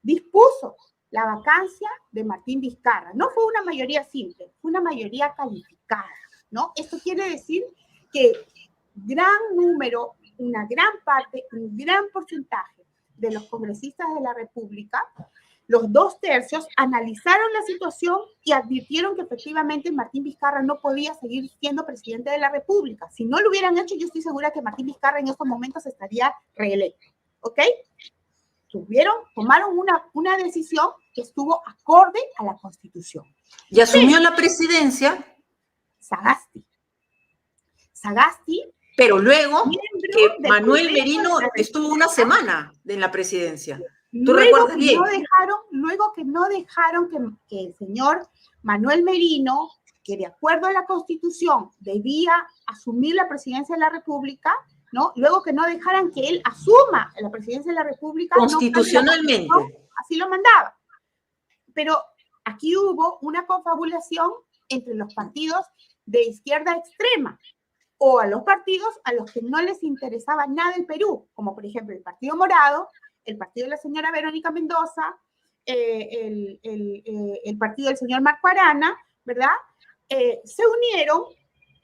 dispuso la vacancia de Martín Vizcarra. No fue una mayoría simple, fue una mayoría calificada, ¿no? Esto quiere decir que gran número, una gran parte, un gran porcentaje de los congresistas de la República, los 2/3, analizaron la situación y advirtieron que efectivamente Martín Vizcarra no podía seguir siendo presidente de la República. Si no lo hubieran hecho, yo estoy segura que Martín Vizcarra en estos momentos estaría reelecto, ¿ok? Tomaron una decisión que estuvo acorde a la Constitución. Y asumió la presidencia Sagasti, pero luego que Manuel Merino estuvo una semana en la presidencia. ¿Tú recuerdas bien? Luego que no dejaron que el señor Manuel Merino, que de acuerdo a la Constitución debía asumir la presidencia de la República, ¿no? Luego que no dejaran que él asuma la presidencia de la República. Constitucionalmente. Así lo mandaba. Pero aquí hubo una confabulación entre los partidos de izquierda extrema o a los partidos a los que no les interesaba nada el Perú, como por ejemplo el Partido Morado, el partido de la señora Verónica Mendoza, el partido del señor Marco Arana, ¿verdad? Se unieron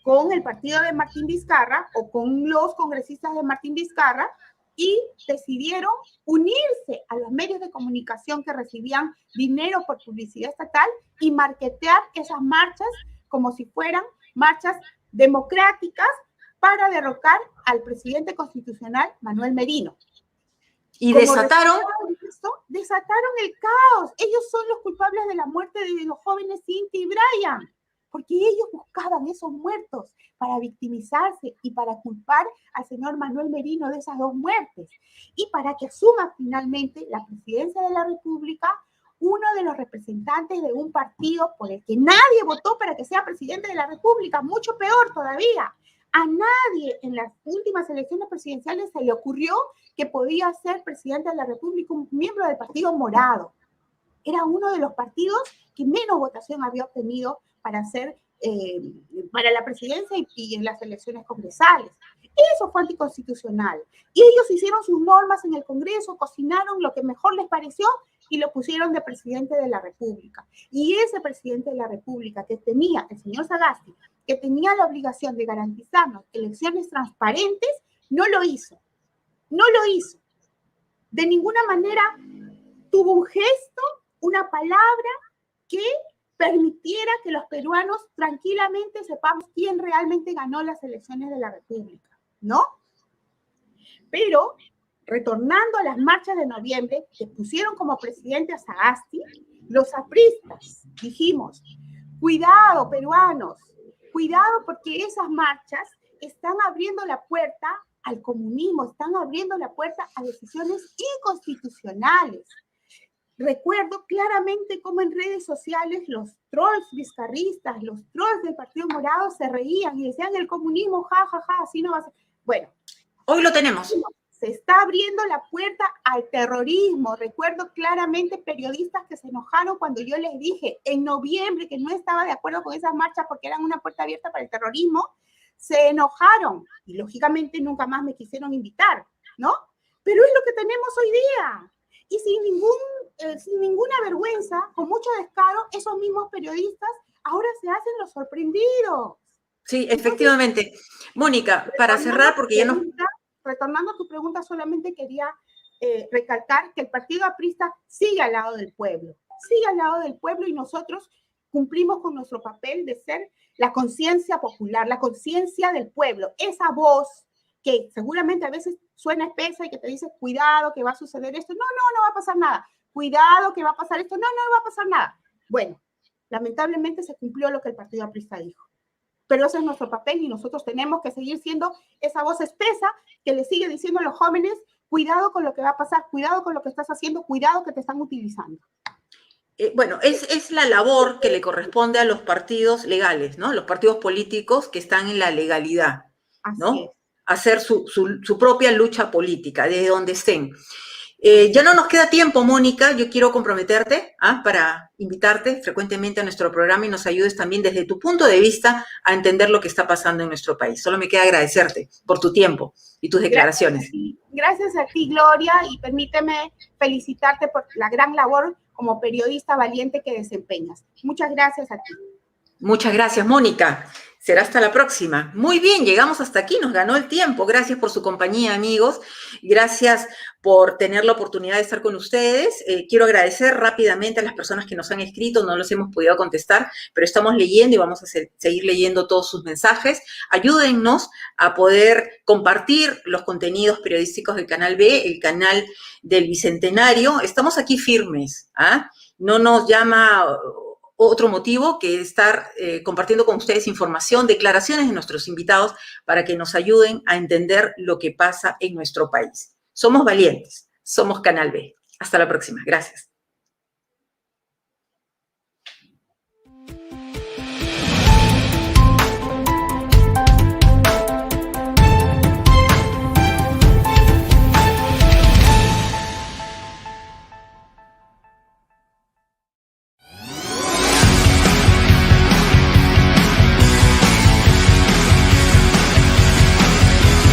con el partido de Martín Vizcarra o con los congresistas de Martín Vizcarra y decidieron unirse a los medios de comunicación que recibían dinero por publicidad estatal y marketear esas marchas como si fueran marchas democráticas para derrocar al presidente constitucional Manuel Merino. Y desataron el caos. Ellos son los culpables de la muerte de los jóvenes Cintia y Brian, porque ellos buscaban esos muertos para victimizarse y para culpar al señor Manuel Merino de esas 2 muertes y para que asuma finalmente la presidencia de la República uno de los representantes de un partido por el que nadie votó para que sea presidente de la República, mucho peor todavía. A nadie en las últimas elecciones presidenciales se le ocurrió que podía ser presidente de la República un miembro del Partido Morado. Era uno de los partidos que menos votación había obtenido para la presidencia y en las elecciones congresales. Eso fue anticonstitucional. Y ellos hicieron sus normas en el Congreso, cocinaron lo que mejor les pareció y lo pusieron de presidente de la República. Y ese presidente de la República que tenía, el señor Sagasti, que tenía la obligación de garantizarnos elecciones transparentes, no lo hizo. No lo hizo. De ninguna manera tuvo un gesto, una palabra que permitiera que los peruanos tranquilamente sepamos quién realmente ganó las elecciones de la República, ¿no? Pero, retornando a las marchas de noviembre, que pusieron como presidente a Sagasti, los apristas dijimos, cuidado peruanos, cuidado porque esas marchas están abriendo la puerta al comunismo, están abriendo la puerta a decisiones inconstitucionales. Recuerdo claramente cómo en redes sociales los trolls vizcarristas, los trolls del Partido Morado se reían y decían el comunismo, ja, ja, ja, así no va a ser. Bueno. Hoy lo tenemos. Se está abriendo la puerta al terrorismo. Recuerdo claramente periodistas que se enojaron cuando yo les dije en noviembre que no estaba de acuerdo con esas marchas porque eran una puerta abierta para el terrorismo. Se enojaron y lógicamente nunca más me quisieron invitar, ¿no? Pero es lo que tenemos hoy día. Y sin ninguna vergüenza, con mucho descaro, esos mismos periodistas ahora se hacen los sorprendidos. Sí, efectivamente. Mónica, para cerrar, porque ya no... Retornando a tu pregunta, solamente quería recalcar que el partido aprista sigue al lado del pueblo. Sigue al lado del pueblo y nosotros cumplimos con nuestro papel de ser la conciencia popular, la conciencia del pueblo. Esa voz que seguramente a veces suena espesa y que te dice, cuidado, que va a suceder esto. No va a pasar nada. Cuidado, que va a pasar esto. No va a pasar nada. Bueno, lamentablemente se cumplió lo que el partido aprista dijo. Pero ese es nuestro papel y nosotros tenemos que seguir siendo esa voz espesa que le sigue diciendo a los jóvenes, cuidado con lo que va a pasar, cuidado con lo que estás haciendo, cuidado que te están utilizando. Bueno, es la labor que le corresponde a los partidos legales, ¿no? Los partidos políticos que están en la legalidad, ¿no? Así es. Hacer su propia lucha política, desde donde estén. Ya no nos queda tiempo, Mónica. Yo quiero comprometerte para invitarte frecuentemente a nuestro programa y nos ayudes también desde tu punto de vista a entender lo que está pasando en nuestro país. Solo me queda agradecerte por tu tiempo y tus declaraciones. Gracias a ti, Gloria, y permíteme felicitarte por la gran labor como periodista valiente que desempeñas. Muchas gracias a ti. Muchas gracias, Mónica. Será hasta la próxima. Muy bien, llegamos hasta aquí, nos ganó el tiempo. Gracias por su compañía, amigos. Gracias por tener la oportunidad de estar con ustedes. Quiero agradecer rápidamente a las personas que nos han escrito, no los hemos podido contestar, pero estamos leyendo y vamos a seguir leyendo todos sus mensajes. Ayúdennos a poder compartir los contenidos periodísticos del Canal B, el canal del Bicentenario. Estamos aquí firmes, ¿ah? No nos llama otro motivo que estar compartiendo con ustedes información, declaraciones de nuestros invitados para que nos ayuden a entender lo que pasa en nuestro país. Somos valientes, somos Canal B. Hasta la próxima. Gracias.